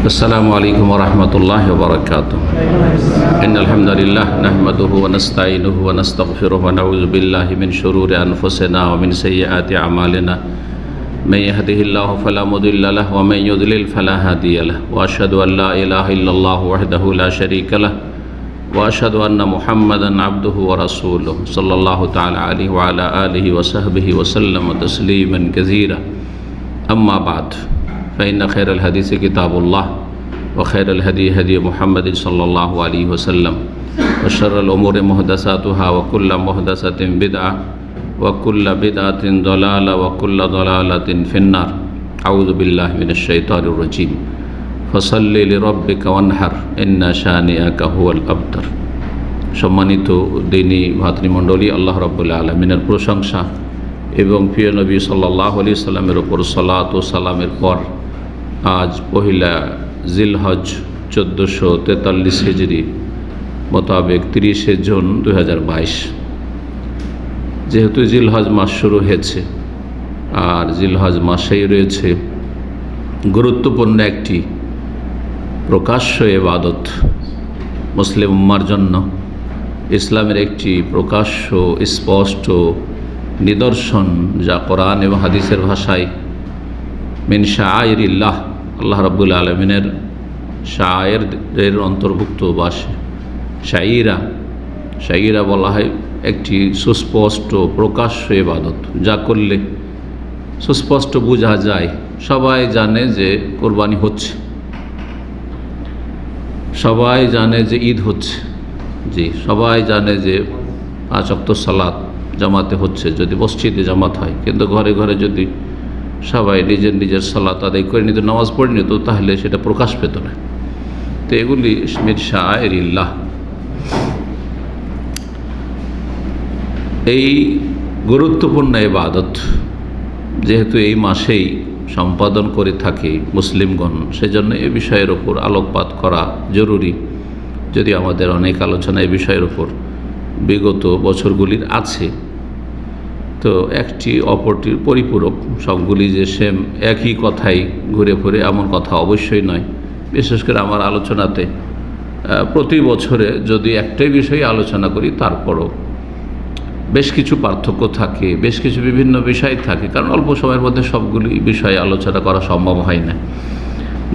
السلام عليكم ورحمة الله وبركاته. إن الحمد لله نحمده ونستعينه ونستغفره ونعوذ بالله من شرور أنفسنا ومن سيئات أعمالنا. من يهده الله فلا مضل له ومن يضلل فلا هادي له. وأشهد أن لا إله إلا الله وحده لا شريك له وأشهد أن محمدا عبده ورسوله صلى الله تعالى عليه وعلى آله وصحبه وسلم تسليما كثيرا. أما بعد فإن خير الحديث كتاب الله وخير الهدي هدي محمد صلى الله عليه وسلم وشر الأمور محدثاتها وكل محدثة بدعة وكل بدعة ضلالة وكل ضلالة في النار. أعوذ بالله من الشيطان الرجيم. فصل لربك وانحر إن شانئك هو الأبتر. সম্মানিত দিনী ভাতৃমণ্ডলী, আল্লাহ রাব্বুল আলামিনের প্রশংসা এবং প্রিয় নবী সাল্লাল্লাহু আলাইহি সাল্লামের ওপর সালাত ও সালামের পর আজ পহিলা জিলহজ 1443 হিজরি মোতাবেক 30শে জুন 2022। যেহেতু জিলহজ মাস শুরু হয়েছে আর জিলহজ মাসেই রয়েছে গুরুত্বপূর্ণ একটি প্রকাশ্য ইবাদত, মুসলিম উম্মার জন্য ইসলামের একটি প্রকাশ্য স্পষ্ট নিদর্শন, যা কোরআন এবং হাদিসের ভাষায় মিন শাআইরিল্লাহ, আল্লাহ রাব্বুল আলামিনের শায়ের অন্তর্ভুক্ত বা শাইরা বলা হয় একটি সুস্পষ্ট প্রকাশ্য ইবাদত, যা করলে সুস্পষ্ট বোঝা যায়, সবাই জানে যে কোরবানি হচ্ছে, সবাই জানে যে ঈদ হচ্ছে, সবাই জানে যে 5 ওয়াক্ত সালাত জামাতে হচ্ছে, যদি মসজিদে জামাত হয়। কিন্তু ঘরে ঘরে যদি সবাই নিজের নিজের সালাত আদায় করে নিত, নামাজ পড়ে নিত, তাহলে সেটা প্রকাশ পেত না। তো এগুলি মিন শাআইরিল্লাহ। এই গুরুত্বপূর্ণ ইবাদত যেহেতু এই মাসেই সম্পাদন করে থাকে মুসলিমগণ, সেজন্য এই বিষয়ের ওপর আলোকপাত করা জরুরি। যদি আমাদের অনেক আলোচনা এই বিষয়ের ওপর বিগত বছরগুলির আছে, তো একটি অপরটির পরিপূরক, সবগুলি যে সেম একই কথাই ঘুরে ফিরে এমন কথা অবশ্যই নয়। বিশেষ করে আমার আলোচনাতে প্রতি বছরে যদি একটাই বিষয়ে আলোচনা করি, তারপরও বেশ কিছু পার্থক্য থাকে, বেশ কিছু বিভিন্ন বিষয় থাকে, কারণ অল্প সময়ের মধ্যে সবগুলি বিষয়ে আলোচনা করা সম্ভব হয় না।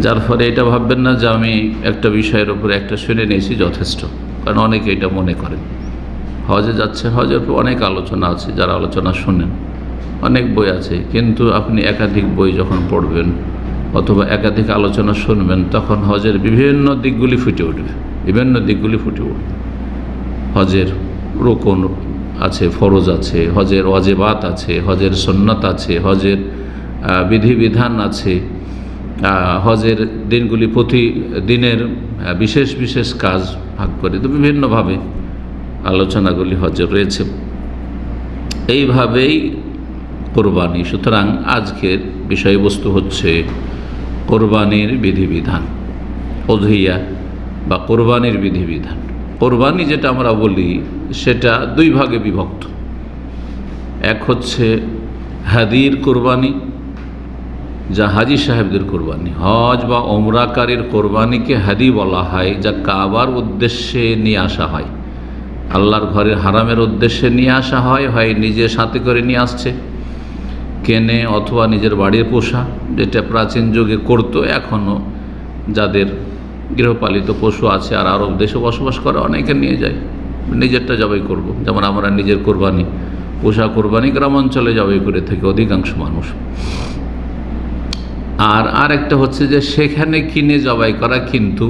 যার ফলে এটা ভাববেন না যে আমি একটা বিষয়ের উপরে একটা শুনে নিয়েছি যথেষ্ট, কারণ অনেকে এটা মনে করেন। হজে যাচ্ছে, হজের উপর অনেক আলোচনা আছে, যারা আলোচনা শুনেন, অনেক বই আছে, কিন্তু আপনি একাধিক বই যখন পড়বেন অথবা একাধিক আলোচনা শুনবেন, তখন হজের বিভিন্ন দিকগুলি ফুটে উঠবে, হজের রুকন আছে, ফরজ আছে, হজের ওয়াজিবাত আছে, হজের সুন্নাত আছে, হজের বিধিবিধান আছে, হজের দিনগুলি প্রতি দিনের বিশেষ বিশেষ কাজ ভাগ করে, তো বিভিন্নভাবে আলোচনাগুলি হজের রয়েছে। এইভাবেই কোরবানি। সুতরাং আজকের বিষয়বস্তু হচ্ছে কোরবানির বিধিবিধান, উযহিয়া বা কোরবানির বিধিবিধান। কোরবানি যেটা আমরা বলি সেটা দুই ভাগে বিভক্ত। এক হচ্ছে হাদির কোরবানি, যা হাজি সাহেবদের কোরবানি। হজ বা ওমরাকারীর কোরবানিকে হাদি বলা হয়, যা কাবার উদ্দেশ্যে নিয়ে আসা হয়, আল্লাহর ঘরের হারামের উদ্দেশ্যে নিয়ে আসা হয়, হয় নিজে সাথে করে নিয়ে আসছে, কেনে, অথবা নিজের বাড়ির পোষা, যেটা প্রাচীন যুগে করতো। এখনও যাদের গৃহপালিত পশু আছে আর আরব দেশে বসবাস করে, অনেকে নিয়ে যায়, নিজেরটা জবাই করব। যেমন আমরা নিজের কোরবানি, পোষা কোরবানি গ্রামাঞ্চলে জবাই করে থাকি অধিকাংশ মানুষ। আর একটা হচ্ছে যে সেখানে কিনে জবাই করা, কিন্তু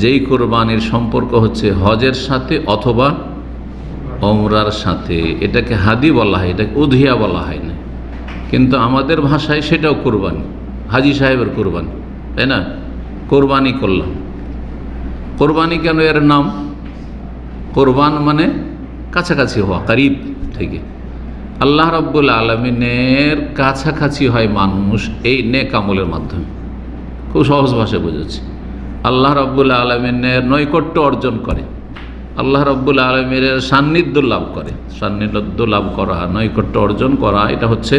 যেই কোরবানির সম্পর্ক হচ্ছে হজের সাথে অথবা ওমরার সাথে, এটাকে হাদি বলা হয়, এটাকে উযহিয়া বলা হয় না। কিন্তু আমাদের ভাষায় সেটাও কোরবানি, হাজি সাহেবের কোরবানি, তাই না? কোরবানি করলাম। কোরবানি কেন এর নাম? কোরবান মানে কাছাকাছি হওয়া, কারিব থেকে। আল্লাহ রাব্বুল আলামিনের কাছাকাছি হয় মানুষ এই নেক আমলের মাধ্যমে। খুব সহজ ভাষায় বোঝাচ্ছি। আল্লাহ রাব্বুল আলামিনের নৈকট্য অর্জন করে, আল্লাহ রাব্বুল আলামিনের সান্নিধ্য লাভ করে। সান্নিধ্য লাভ করা, নৈকট্য অর্জন করা, এটা হচ্ছে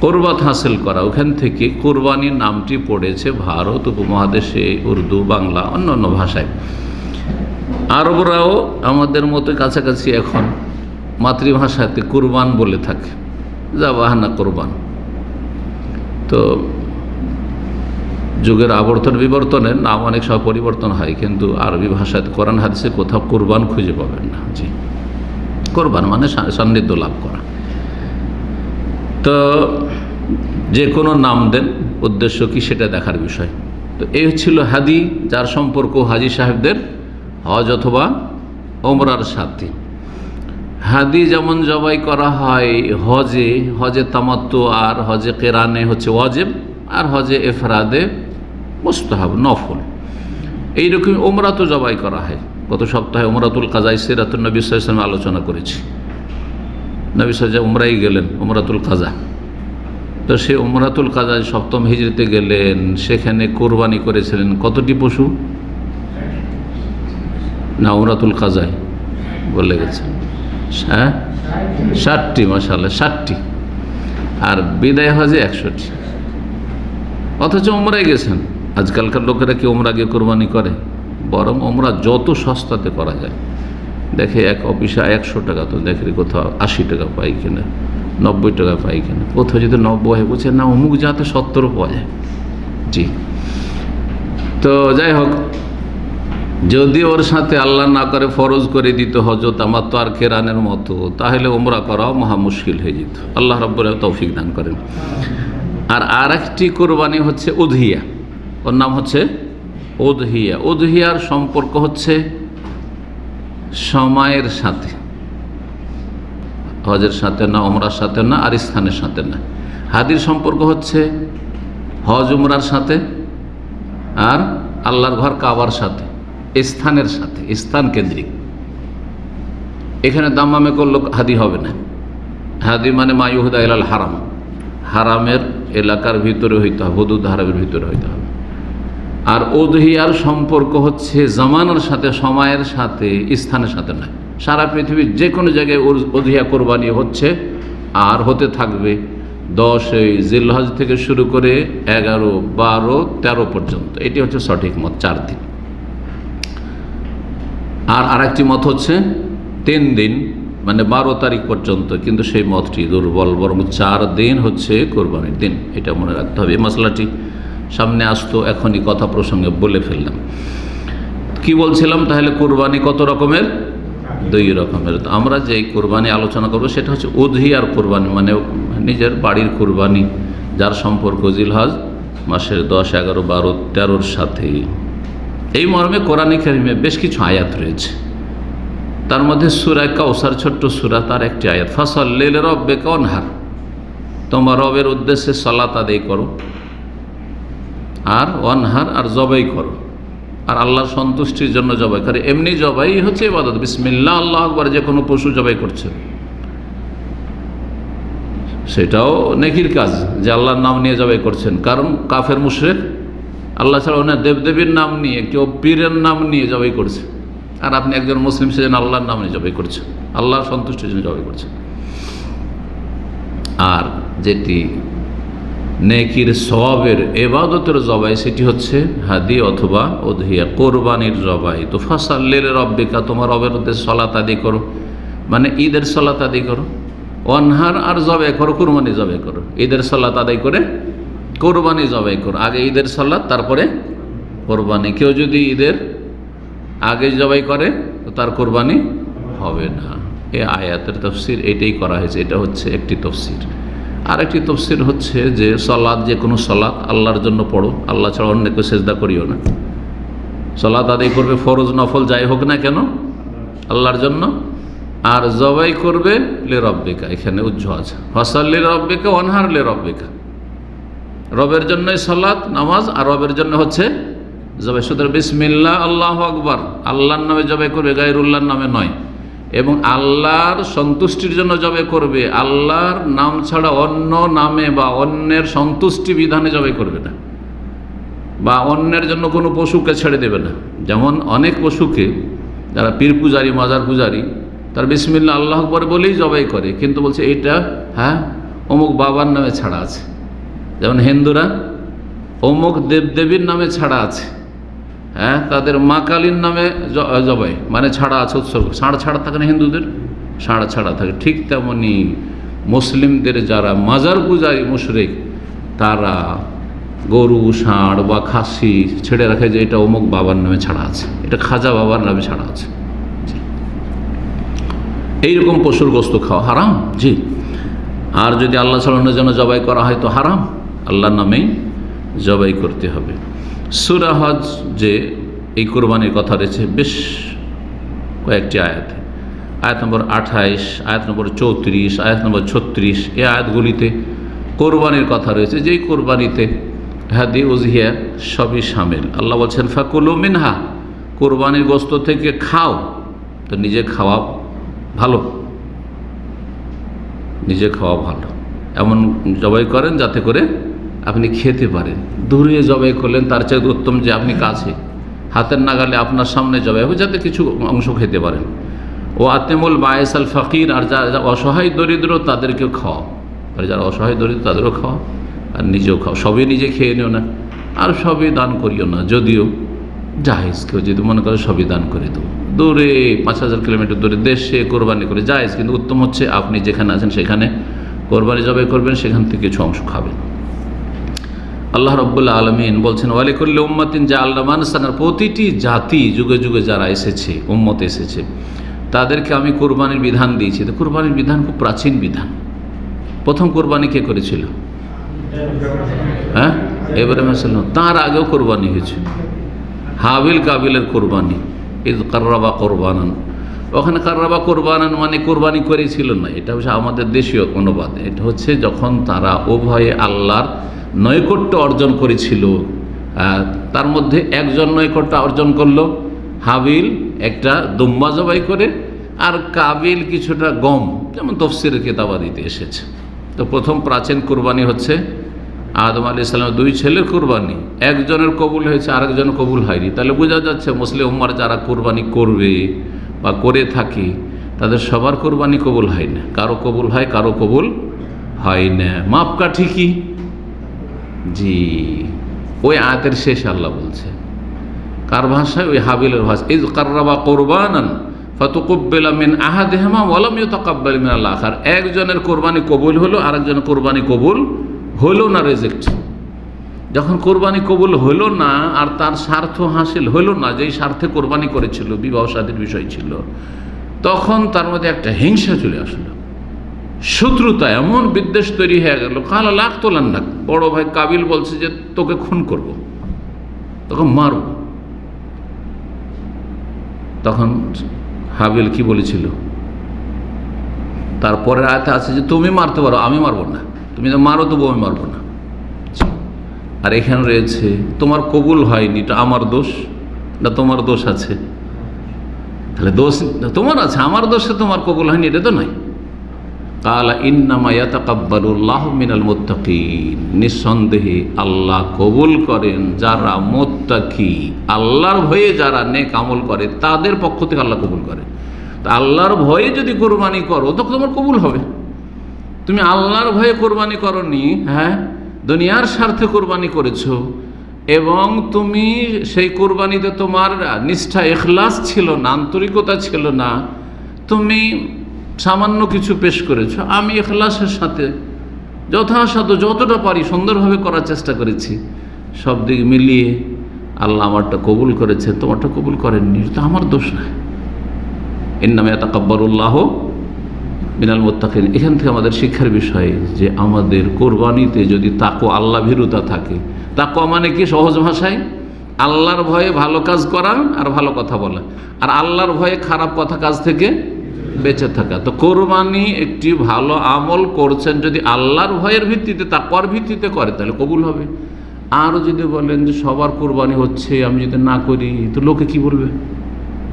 কুরবাত হাসিল করা, ওখান থেকে কুরবানির নামটি পড়েছে ভারত উপমহাদেশে, উর্দু, বাংলা, অন্য অন্য ভাষায়। আরবরাও আমাদের মতো কাছাকাছি এখন মাতৃভাষাতে কুরবান বলে থাকে, যাবাহানা কুরবান। তো যুগের আবর্তন বিবর্তনের নাম অনেক সব পরিবর্তন হয়, কিন্তু আরবি ভাষাতে কোরআন হাদিসে কোথাও কুরবান খুঁজে পাবেন না। জি, কুরবান মানে সান্নিধ্য লাভ করা। তো যে কোনো নাম দেন, উদ্দেশ্য কি সেটা দেখার বিষয়। তো এই ছিল হাদি, যার সম্পর্ক হাজি সাহেবদের হজ অথবা ওমরার সাথে। হাদি যেমন জবাই করা হয় হজে তামাত্তু আর হজে কেরানে হচ্ছে ওয়াজিব, আর হজে এফরাদে মুস্তাহাব, নফল। এইরকম ওমরা তো জবাই করা হয়। গত সপ্তাহে ওমরাতুল কাজায় সিরাতুন নবী সাল্লাল্লাহু আলাইহি ওয়াসাল্লাম আলোচনা করেছি। নবী সাল্লাল্লাহু আলাইহি ওয়াসাল্লাম ওমরাই গেলেন, ওমরাতুল কাজা। তো সে ওমরাতুল কাজায় 7ম হিজরিতে গেলেন, সেখানে কোরবানি করেছিলেন কতটি পশু? না, ওমরাতুল কাজায় বলে গেছেন, হ্যাঁ 60টি, মাশাআল্লাহ 60টি। আর বিদায় হজে 100টি। অথচ ওমরায় গেছেন। আজকালকার লোকেরা কি ওমরা গিয়ে কোরবানি করে? বরং ওমরা যত সস্তাতে করা যায়। দেখে এক অফিসে 100 টাকা, তো দেখে কোথাও 80 টাকা পাই কিনা, 90 টাকা পাই কিনা, কোথাও যদি 90 হয় বলছে না অমুক যাতে 70 পাওয়া যায়। জি, তো যাই হোক, যদি ওর সাথে আল্লাহ না করে ফরজ করে দিত হজ তামাত্তু আর কেরানের মতো, তাহলে ওমরা করাও মহা মুশকিল হয়ে যেত। আল্লাহ রাব্বুল আলামিন তৌফিক দান করেন। আর একটি কোরবানি হচ্ছে উদহিয়া, ওর নাম হচ্ছে উদহিয়া। উদহিয়ার সম্পর্ক হচ্ছে সময়ের সাথে, হজের সাথে না, ওমরার সাথে না, আর স্থানের সাথে না। হাদির সম্পর্ক হচ্ছে হজ উমরার সাথে আর আল্লাহর ঘর কাবার সাথে, স্থানের সাথে, স্থান কেন্দ্রিক। এখানে দাম্মামে করলে হাদি হবে না। হাদি মানে মা ইউহুদা ইলাল হারাম, হারামের এলাকার ভিতরে হইতে হবে, হুদুদ হারামের ভিতরে হইতে হবে। আর উদহিয়ার সম্পর্ক হচ্ছে জামানার সাথে, সময়ের সাথে, স্থানের সাথে না। সারা পৃথিবীর যে কোনো জায়গায় উদহিয়া কোরবানি হচ্ছে আর হতে থাকবে। 10 জিলহজ থেকে শুরু করে 11, 12, 13 পর্যন্ত। এটি হচ্ছে সঠিক মত, 4 দিন। আর আরেকটি মত হচ্ছে 3 দিন, মানে 12 তারিখ পর্যন্ত, কিন্তু সেই মতটি দুর্বল। বরং 4 দিন হচ্ছে কোরবানির দিন, এটা মনে রাখতে হবে। এই মশলাটি সামনে আসতো, এখনই কথা প্রসঙ্গে বলে ফেললাম। কি বলছিলাম তাহলে? কোরবানি কত রকমের? 2 রকমের। তো আমরা যে কোরবানি আলোচনা করবো সেটা হচ্ছে উদহিয়ার কোরবানি, মানে নিজের বাড়ির কোরবানি, যার সম্পর্ক জিলহজ মাসের 10, 11, 12, 13 সাথে। এই মর্মে কোরআনে কারিমে বেশ কিছু আয়াত রয়েছে। তার মধ্যে সূরা কাউসার, ছোট্ট সূরা, তার একটি আয়াত, ফাসাল্লি লিরাব্বিকা ওয়ানহার, তোমার রবের উদ্দেশ্যে সালাত আদায় করো, আর ওয়ানহার, আর জবাই করো। আর আল্লাহর সন্তুষ্টির জন্য জবাই করে। এমনি জবাই হচ্ছে ইবাদত, বিসমিল্লাহ আল্লাহু আকবার, যে কোনো পশু জবাই করছে সেটাও নেকির কাজ, যে আল্লাহর নাম নিয়ে জবাই করছেন। কারণ কাফের মুশরিক আল্লাহ ছাড়া ওনার দেবদেবীর নাম নিয়ে, কেউ পীরের নাম নিয়ে জবাই করছে, আর আপনি একজন মুসলিম সেজন্য আল্লাহর নাম নিয়ে জবাই করছেন, আল্লাহর সন্তুষ্টির জন্য জবাই করছেন। আর যেটি নেকির সওয়াবের ইবাদতের জবাই, সেটি হচ্ছে হাদি অথবা উদহিয়া, কোরবানির জবাই। তো ফাসাল্লি লিরাব্বিকা, তোমার রবের উদ্দেশ্যে সালাত আদায় করো, মানে ঈদের সালাত আদায় করো। ওয়ানহার, আর জবাই করো, কোরবানি জবাই করো। ঈদের সালাত আদায় করে কোরবানি জবাই করো। আগে ঈদের সালাত, তারপরে কোরবানি। কেউ যদি ঈদের আগে জবাই করে তো তার কোরবানি হবে না। এই আয়াতের তাফসীর এটাই করা হয়েছে। এটা হচ্ছে একটি তাফসীর। আর একটি তাফসীর হচ্ছে যে সালাত, যে কোনো সালাত আল্লাহর জন্য পড়ো, আল্লাহ ছাড়া অন্যকে সেজদা করিও না। সালাত আদায় করবে, ফরজ নফল যাই হোক না কেন, আল্লাহর জন্য। আর জবাই করবে লিরাব্বিকা, এখানে উজ্জ্ব আছে, ফাসাল্লি লিরাব্বিকা ওয়ানহার লিরাব্বিকা, রবের জন্যই সালাত নামাজ, আর রবের জন্য হচ্ছে জবাই। সুতরাং বিসমিল্লাহ আল্লাহু আকবার, আল্লাহর নামে জবাই করবে, গায়রুল্লাহর নামে নয়। এবং আল্লাহর সন্তুষ্টির জন্য জবাই করবে, আল্লাহর নাম ছাড়া অন্য নামে বা অন্যের সন্তুষ্টি বিধানে জবাই করবে না, বা অন্যের জন্য কোনো পশুকে ছেড়ে দেবে না। যেমন অনেক পশুকে, যারা পীর পূজারী, মাজার পূজারী, তার বিসমিল্লাহ আল্লাহু আকবার বলেই জবাই করে, কিন্তু বলছে এইটা হ্যাঁ অমুক বাবার নামে ছাড়া আছে। যেমন হিন্দুরা অমুক দেবদেবীর নামে ছাড়া আছে, হ্যাঁ, তাদের মা কালীর নামে জবাই মানে ছাড়া আছে, উৎসর্গ ষাঁড় ছাড়া থাকে না হিন্দুদের, ষাঁড় ছাড়া থাকে। ঠিক তেমনি মুসলিমদের যারা মাজার পূজারী মুশরিক, তারা গরু, ষাঁড় বা খাসি ছেড়ে রাখে যে এটা অমুক বাবার নামে ছাড়া আছে, এটা খাজা বাবার নামে ছাড়া আছে। এইরকম পশুর গোস্ত খাওয়া হারাম, জি। আর যদি আল্লাহ ছাড়ানোর জন্য জবাই করা হয় তো হারাম, আল্লাহর নামেই জবাই করতে হবে। সূরা হজ যে এই কোরবানির কথা রয়েছে বেশ কয়েকটি আয়াতে, আয়াত নম্বর 28, আয়াত নম্বর 34, আয়াত নম্বর 36, এই আয়াতগুলিতে কোরবানির কথা রয়েছে, যেই কোরবানিতে হাদি উজহিয়া সবই শামিল। আল্লাহ বলছেন ফাকুলু মিনহা, কোরবানির গোস্ত থেকে খাও। তো নিজে খাওয়া ভালো, নিজে খাওয়া ভালো, এমন জবাই করেন যাতে করে আপনি খেতে পারেন। দূরে জবাই করলেন তার চেয়ে উত্তম যে আপনি কাছে হাতের নাগালে আপনার সামনে জবাই হবে, যাতে কিছু অংশ খেতে পারেন। ও আতেমুল বায়েস আল ফকির, আর যারা অসহায় দরিদ্র তাদেরকেও খাওয়া, আর যারা অসহায় দরিদ্র তাদেরও খাওয়া, আর নিজেও খাও। সবই নিজে খেয়ে নিও না, আর সবই দান করিও না, যদিও জায়েজ। কেউ যদি মনে করে সবই দান করে দেবো, দূরে 5000 কিলোমিটার দূরে দেশে কোরবানি করে জায়েজ, কিন্তু উত্তম হচ্ছে আপনি যেখানে আছেন সেখানে কোরবানি জবাই করবেন, সেখান থেকে কিছু অংশ খাবেন। আল্লাহ রাব্বুল আলামিন বলছেন ওয়ালিকুল্লি উম্মাতিন জাআলনা মানসাকান, প্রতিটি জাতি যুগে যুগে যারা এসেছে, উম্মত এসেছে, তাদেরকে আমি কোরবানির বিধান দিয়েছি। তো কোরবানির বিধান খুব প্রাচীন বিধান। প্রথম কোরবানি কে করেছিল? হ্যাঁ, ইব্রাহিম আলাইহিস সালাম। তার আগেও কোরবানি হয়েছে, হাবিল কাবিলের কোরবানি। ইয কাররাবা কোরবানান, ওখানে কাররাবা কোরবানান মানে কোরবানি করেছিল না, এটা হচ্ছে আমাদের দেশীয় অনুবাদ। এটা হচ্ছে যখন তারা উভয়ে আল্লাহর নৈকট্য অর্জন করেছিল, তার মধ্যে একজন নৈকট্য অর্জন করলো, হাবিল একটা দুম্বা জবাই করে, আর কাবিল কিছুটা গম, যেমন তফসিরের কিতাবাদিতে এসেছে। তো প্রথম প্রাচীন কোরবানি হচ্ছে আদম আলাইহিস সালামের 2 ছেলের কোরবানি, একজনের কবুল হয়েছে, আরেকজন কবুল হয়নি। তাহলে বোঝা যাচ্ছে মুসলিম উম্মার যারা কোরবানি করবে বা করে থাকে তাদের সবার কোরবানি কবুল হয় না, কারো কবুল হয়, কারো কবুল হয় না। মাপকাঠি কি? জি, ওই আয়াতের শেষে আল্লাহ বলছে, কার ভাষায়? ওই হাবিলের ভাষা। ইয কাররাবা কোরবানান ফাতুকুব্বিলা মিন আহাদিহিমা ওয়া লাম ইউতাকাব্বাল মিনাল আখার, একজনের কোরবানি কবুল হলো, আরেকজনের কোরবানি কবুল হলো না, রিজেক্ট। যখন কোরবানি কবুল হলো না আর তার স্বার্থ হাসিল হলো না, যেই স্বার্থে কোরবানি করেছিল, বিবাহ শাদীর বিষয় ছিল, তখন তার মধ্যে একটা হিংসা চলে আসলো, শত্রুতা, এমন বিদ্বেষ তৈরি হয়ে গেল। কালা লাকতুলান্নাক, বড় ভাই কাবিল বলছে যে তোকে খুন করব, তোকে মারব। তখন হাবিল কি বলেছিল? তারপরের আয়াতে আছে যে তুমি মারতে পারো, আমি মারবো না, তুমি তো মারো তবু আমি মারবো না। আর এখানে রয়েছে তোমার কবুল হয়নি, এটা আমার দোষ না তোমার দোষ আছে? তাহলে দোষ তোমার আছে, আমার দোষে তোমার কবুল হয়নি, এটা তো নয়। কালা ইন্নামা ইয়াতাকাব্বালুল্লাহু মিনাল মুত্তাকিন, নিঃসন্দেহে আল্লাহ কবুল করেন যারা মুত্তাকি, আল্লাহর ভয়ে যারা নেক আমল করে তাদের পক্ষ থেকে আল্লাহ কবুল করে। তা আল্লাহর ভয়ে যদি কোরবানি করো তো তোমার কবুল হবে। তুমি আল্লাহর ভয়ে কোরবানি করনি, হ্যাঁ, দুনিয়ার স্বার্থে কোরবানি করেছো, এবং তুমি সেই কোরবানিতে তোমার নিষ্ঠা, ইখলাস ছিল না, আন্তরিকতা ছিল না, তুমি সামান্য কিছু পেশ করেছো। আমি ইখলাসের সাথে যথাসাধ্য যতটা পারি সুন্দরভাবে করার চেষ্টা করেছি, সব দিক মিলিয়ে আল্লাহ আমারটা কবুল করেছে, তোমারটা কবুল করেননি, এটা আমার দোষ নয়। ইন্নামা ইয়াতাকাব্বালুল্লাহু মিনাল মুত্তাকিন। এখান থেকে আমাদের শিক্ষার বিষয় যে আমাদের কোরবানিতে যদি তাকওয়া, আল্লাহ ভীরুতা থাকে। তাকওয়া মানে কি? সহজ ভাষায় আল্লাহর ভয়ে ভালো কাজ করা আর ভালো কথা বলা, আর আল্লাহর ভয়ে খারাপ কথা কাজ থেকে বেঁচে থাকা। তো কোরবানি একটি ভালো আমল করছেন যদি আল্লাহর ভয়ের ভিত্তিতে, তাকওয়ার ভিত্তিতে করে, তাহলে কবুল হবে। আরও যদি বলেন যে সবার কোরবানি হচ্ছে, আমি যদি না করি তো লোকে কি বলবে,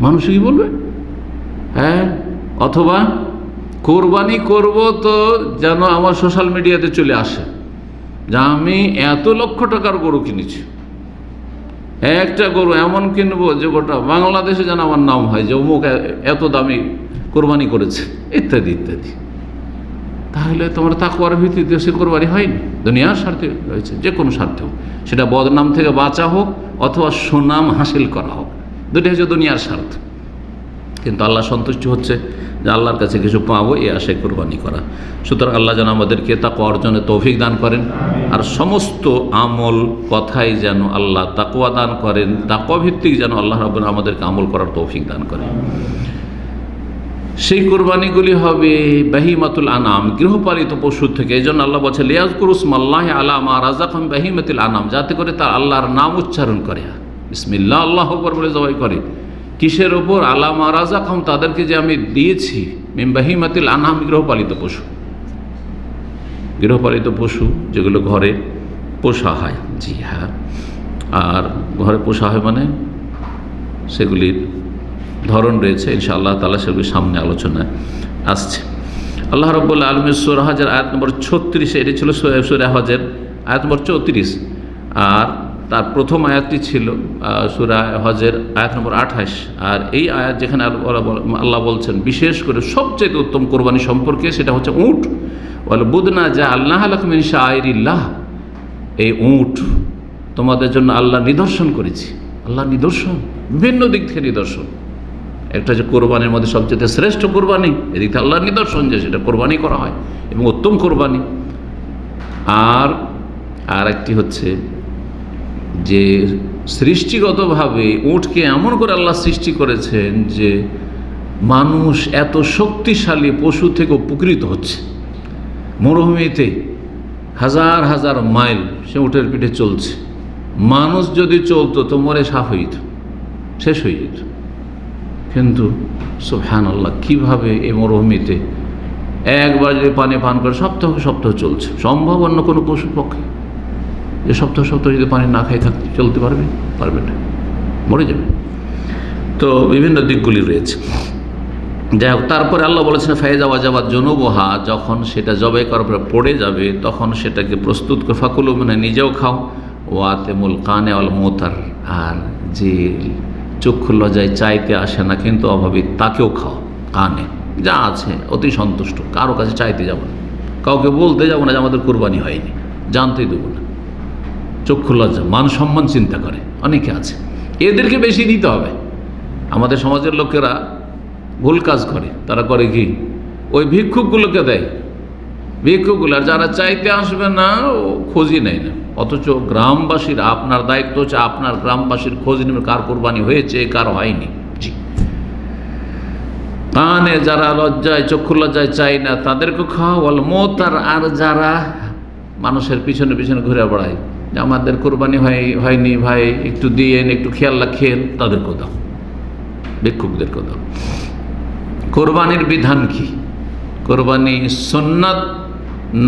মানুষ কি বলবে, হ্যাঁ, অথবা কোরবানি করব তো যেন আমার সোশ্যাল মিডিয়াতে চলে আসে যে আমি এত লক্ষ টাকার গরু কিনেছি, একটা গরু এমন কিনবো যে গোটা বাংলাদেশে যেন আমার নাম হয় যে অমুক এত দামি কোরবানি করেছে, ইত্যাদি ইত্যাদি। তাহলে তোমার তাকওয়ার ভিত্তিতে সে কোরবানি হয়নি, দুনিয়ার স্বার্থে হয়েছে, যে কোনো স্বার্থে হোক, সেটা বদনাম থেকে বাঁচা হোক অথবা সুনাম হাসিল করা হোক, দুটি হচ্ছে দুনিয়ার স্বার্থ। কিন্তু আল্লাহ সন্তুষ্ট হচ্ছে যে আল্লাহর কাছে কিছু পাবো, এই আশায় কোরবানি করা। সুতরাং আল্লাহ যেন আমাদেরকে তাকওয়া অর্জনে তৌফিক দান করেন, আর সমস্ত আমল কথাই যেন আল্লাহ তাকওয়া দান করেন, তাকওয়া ভিত্তিক যেন আল্লাহ রাব্বুল আমাদেরকে আমল করার তৌফিক দান করেন। সেই কোরবানিগুলি হবে বাহিমাতুল আনাম, গৃহপালিত পশু থেকে। এই জন্য আল্লাহ বলছে লিয়াযকুরুসমাল্লাহি আলা মা রাযাকাহুম বাহিমাতুল আনাম, যাতে করে তার আল্লাহর নাম উচ্চারণ করে, বিসমিল্লাহ আল্লাহু আকবার বলে জবাই করে। কিসের ওপর? আলা মা রাযাকাহুম, তাদেরকে যে আমি দিয়েছি, মিন বাহিমাতুল আনাম, গৃহপালিত পশু। গৃহপালিত পশু যেগুলো ঘরে পোষা হয়, জি হ্যাঁ, আর ঘরে পোষা হয় মানে সেগুলির ধরন রয়েছে, ইনশাআল্লাহ তাআলা সেগুলি সামনে আলোচনায় আসছে। আল্লাহ রাব্বুল আলামিন সূরা হজের আয়াত নম্বর 36, এটি ছিল সূরা হজের আয়াত নম্বর 34, আর তার প্রথম আয়াতটি ছিল সূরা হজের আয়াত নম্বর 28। আর এই আয়াত যেখানে আল্লাহ বলছেন বিশেষ করে সবচেয়ে উত্তম কোরবানি সম্পর্কে, সেটা হচ্ছে উট। ওয়াল বুদনা যা আল্লাহ লাকুম মিন শাআইরিল্লাহ, এই উট তোমাদের জন্য আল্লাহ নিদর্শন করেছি। আল্লাহ নিদর্শন, বিভিন্ন দিক থেকে নিদর্শন। একটা যে কোরবানির মধ্যে সবচেয়ে শ্রেষ্ঠ কোরবানি, এদিক থেকে আল্লাহর নিদর্শন যে সেটা কোরবানি করা হয় এবং উত্তম কোরবানি। আর একটি হচ্ছে যে সৃষ্টিগতভাবে উটকে এমন করে আল্লাহ সৃষ্টি করেছেন যে মানুষ এত শক্তিশালী পশু থেকে উপকৃত হচ্ছে। মরুভূমিতে হাজার হাজার মাইল সে উটের পিঠে চলছে, মানুষ যদি চলতো তো মরে সাফ হয়ে যেত, শেষ হয়ে যেত। কিন্তু সুবহানাল্লাহ, কীভাবে এই মরুভূমিতে একবার যদি পানি পান করে সপ্তাহ সপ্তাহ চলছে। সম্ভব অন্য কোনো পশু পক্ষে যে সপ্তাহ সপ্তাহ যদি পানি না খাই থাকতে চলতে পারবে? পারবে না, মরে যাবে। তো বিভিন্ন দিকগুলি রয়েছে। যাই হোক, তারপরে আল্লাহ বলেছেন ফাইজা ওয়াজাবাত জুনুবুহা, যখন সেটা জবাই করার পরে পড়ে যাবে তখন সেটাকে প্রস্তুত করে ফাকুলু, মানে নিজেও খাও, ওয়াতেমুল কানে ওয়াল মুতার, আর যে চক্ষু লজ্জায় চাইতে আসে না কিন্তু অভাবী তাকেও খাও। কানে যা আছে অতি সন্তুষ্ট, কারো কাছে চাইতে যাব না, কাউকে বলতে যাব না যে আমাদের কোরবানি হয়নি, জানতেই দেবো না। চক্ষু লজ্জা, মান সম্মান চিন্তা করে অনেকে আছে, এদেরকে বেশি দিতে হবে। আমাদের সমাজের লোকেরা ভুল কাজ করে, তারা করে কি, ওই ভিক্ষুকগুলোকে দেয়, ভিক্ষুকগুলো, আর যারা চাইতে আসবে না ও খোঁজই নেয় না। অথচ গ্রামবাসীর, আপনার দায়িত্ব হচ্ছে আপনার গ্রামবাসীর খোঁজ নেবেন, কার কোরবানি হয়েছে কার হয়নি। জি, কানে যারা লজ্জায়, চক্ষু লজ্জায় চাই না তাদেরকে খাওয়াল মোতার, আর যারা মানুষের পিছনে পিছনে ঘুরে বেড়ায় যে আমাদের কোরবানি হয়নি ভাই, একটু দিয়েন, একটু খেয়াল রাখেন, তাদেরকেও দাও, ভিক্ষুকদেরকেও দাও। কোরবানির বিধান কি? কোরবানি সুন্নাত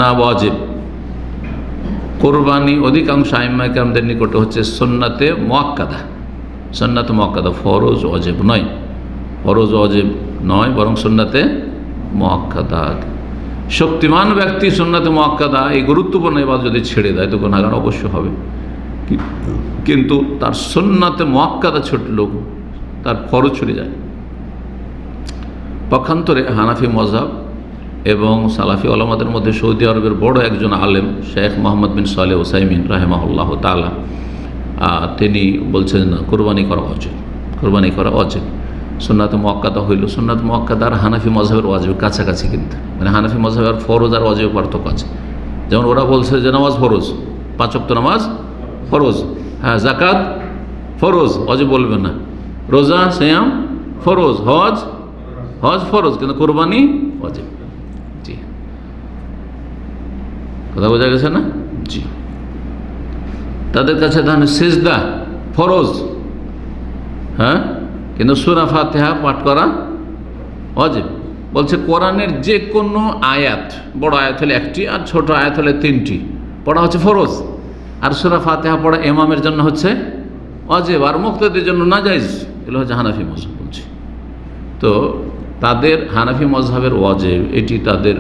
না ওয়াজিব? কোরবানি অধিকাংশ আইম্মায়ে কেরামদের নিকটে হচ্ছে সুন্নাতে মুআক্কাদা। সুন্নাতে মুআক্কাদা, ফরজ ওয়াজিব নয়, ফরজ ওয়াজিব নয়, বরং সুন্নাতে মুআক্কাদা। শক্তিমান ব্যক্তি সুন্নাতে মুআক্কাদা, এই গুরুত্বপূর্ণ ইবাদত যদি ছেড়ে দেয় তো গুনাহগার অবশ্য হবে, কিন্তু তার সুন্নাতে মুআক্কাদা ছুটলো, তার ফরজ ছুটে যায়। পক্ষান্তরে হানাফি মযহাব এবং সালাফি ওলামাদের মধ্যে সৌদি আরবের বড় একজন আলেম শেখ মোহাম্মদ বিন সালেহ উসাইমিন রাহিমাহুল্লাহ তাআলা, তিনি বলছেন না, কোরবানি করা উচিত, কোরবানি করা উচিত। সুন্নাতে মুআক্কাদা হইল, সুন্নাতে মুআক্কাদা আর হানাফি মযহাবের ওয়াজিব কাছাকাছি, কিন্তু মানে হানাফি মযহাবের ফরজ আর ওয়াজিব পার্থক্য আছে। যেমন ওরা বলছে যে নামাজ ফরজ, 5 ওয়াক্ত নামাজ ফরজ, হ্যাঁ, যাকাত ফরজ, ওয়াজিব বলবে না, রোজা সিয়াম ফরজ, হজ ফরজ, কিন্তু কোরবানি ওয়াজিব। জি, কথা বোঝা গেছে না? জি, তাদের কাছে তাহলে সিজদা ফরজ, হ্যাঁ, কিন্তু সূরা ফাতিহা পাঠ করা ওয়াজিব। বলছে কোরআনের যে কোনো আয়াত, বড় আয়াত হলে 1টি আর ছোট আয়াত হলে 3টি পড়া হচ্ছে ফরজ, আর সূরা ফাতিহা পড়া ইমামের জন্য হচ্ছে ওয়াজিব, আর মুক্তাদির জন্য নাজায়েজ। এগুলো হচ্ছে হানাফি মযহাব বলছে। তো তাদের হানাফি মযহাবের ওয়াজিব, এটি তাদের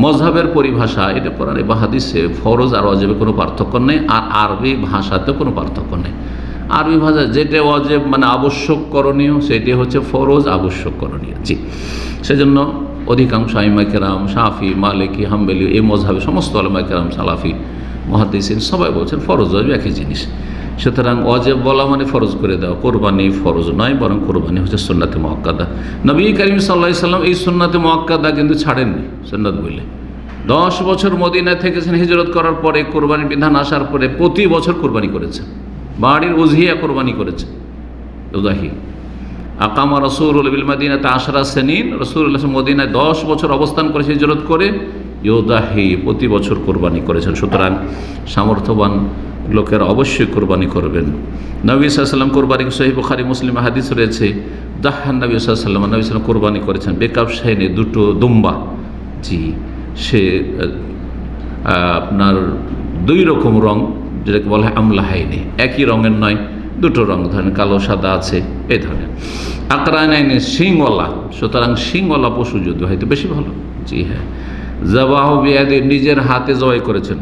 মযহাবের পরিভাষা, এটা কোরআনে বা হাদিসে ফরজ আর ওয়াজিবের কোনো পার্থক্য নেই, আর আরবি ভাষাতে কোনো পার্থক্য নেই। আরবি ভাষা যেটা ওয়াজিব মানে আবশ্যক করণীয়, সেটি হচ্ছে ফরজ আবশ্যক করণীয়। জি, সেজন্য অধিকাংশ আইমা কেরাম, শাফি, মালিকি, হাম্বলি, এই মজহাবে সমস্ত আলেমা কেরাম, সালাফি, মুহাদ্দিসিন সবাই বলছেন ফরজ ওয়াজিব একই জিনিস। সুতরাং ওয়াজিব বলা মানে ফরজ করে দেওয়া, কোরবানি ফরজ নয়, বরং কোরবানি হচ্ছে সুন্নাতে মুআক্কাদা। নবী করিম সাল্লাল্লাহু আলাইহি সাল্লাম এই সুন্নাতে মুআক্কাদা কিন্তু ছাড়েননি। সুন্নাত বলে 10 বছর মদিনায় থেকেছেন, হিজরত করার পরে কোরবানির বিধান আসার পরে প্রতি বছর কোরবানি করেছেন, বাড়ির উজহিয়া কোরবানি করেছেন। উদাহি আকামা রাসূলুল্লাহ বিল মাদিনাতে 10 সিনিন, রাসূলুল্লাহ মদিনায় 10 বছর অবস্থান করে হিজরত করে ইউদাহি প্রতি বছর কোরবানি করেছেন। সুতরাং সামর্থ্যবান লোকেরা অবশ্যই কোরবানি করবেন। নবী সাল্লাল্লাহু আলাইহি ওয়াসাল্লাম কোরবানি, সহিহ বুখারী মুসলিম হাদিস রয়েছে, দাহান নবী সাল্লাল্লাহু আলাইহি ওয়াসাল্লাম, নবী সাল্লাল্লাহু কোরবানি করেছেন বেকাবশাইনে, দুটো দুম্বা। জি, সে আপনার 2 রকম রং, যেটাকে বলা হয় আমলাহাইনে, একই রঙের নয়, দুটো রং, ধরেন কালো সাদা আছে এই ধরনের। আকরানাইনে শিংওয়ালা, সুতরাং শিংওয়ালা পশু যদি হয়তো বেশি ভালো। জি হ্যাঁ, জবাহ বিয়াদি, নিজের হাতে জবাই করেছেন,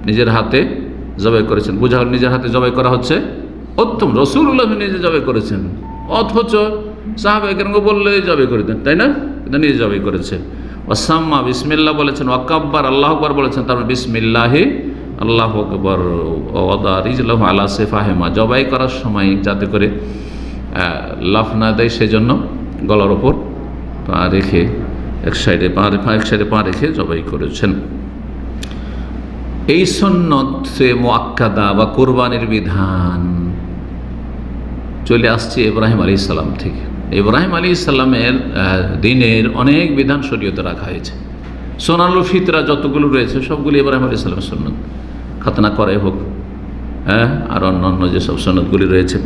নিজের হাতে জবাই করেছেন। বোঝা হল নিজের হাতে জবাই করা হচ্ছে উত্তম। রাসূলুল্লাহ নিজে জবাই করেছেন, অথচ সাহাবায়ে কেরামকে বললে জবাই করে দেন, তাই না? কিন্তু নিজে জবাই করেছে। ওয়াসাম্মা, বিসমিল্লাহ বলেছেন, ওয়াকাব্বার, আল্লাহু আকবার বলেছেন, তারপর বিসমিল্লাহি আল্লাহু আকবার, ওয়াদা রিজলাহু আলা সিফাহিমা, জবাই করার সময় যাতে করে লাফ না দেয় সেজন্য গলার ওপর পা রেখে এক সাইডে পা রেখে জবাই করেছেন। এই সুন্নতে মুআক্কাদা বা কোরবানির বিধান চলে আসছে ইব্রাহিম আলাইহিস সালাম থেকে। ইব্রাহিম আলাইহিস সালামের দিনের অনেক বিধান শরীয়তে রাখা হয়েছে। সোনালু ফিতরা যতগুলো রয়েছে সবগুলি ইব্রাহিম আলাইহিস সালামের সুন্নত, খাতনা করাই হোক, হ্যাঁ, আর অন্যান্য যেসব সুন্নতগুলি রয়েছে।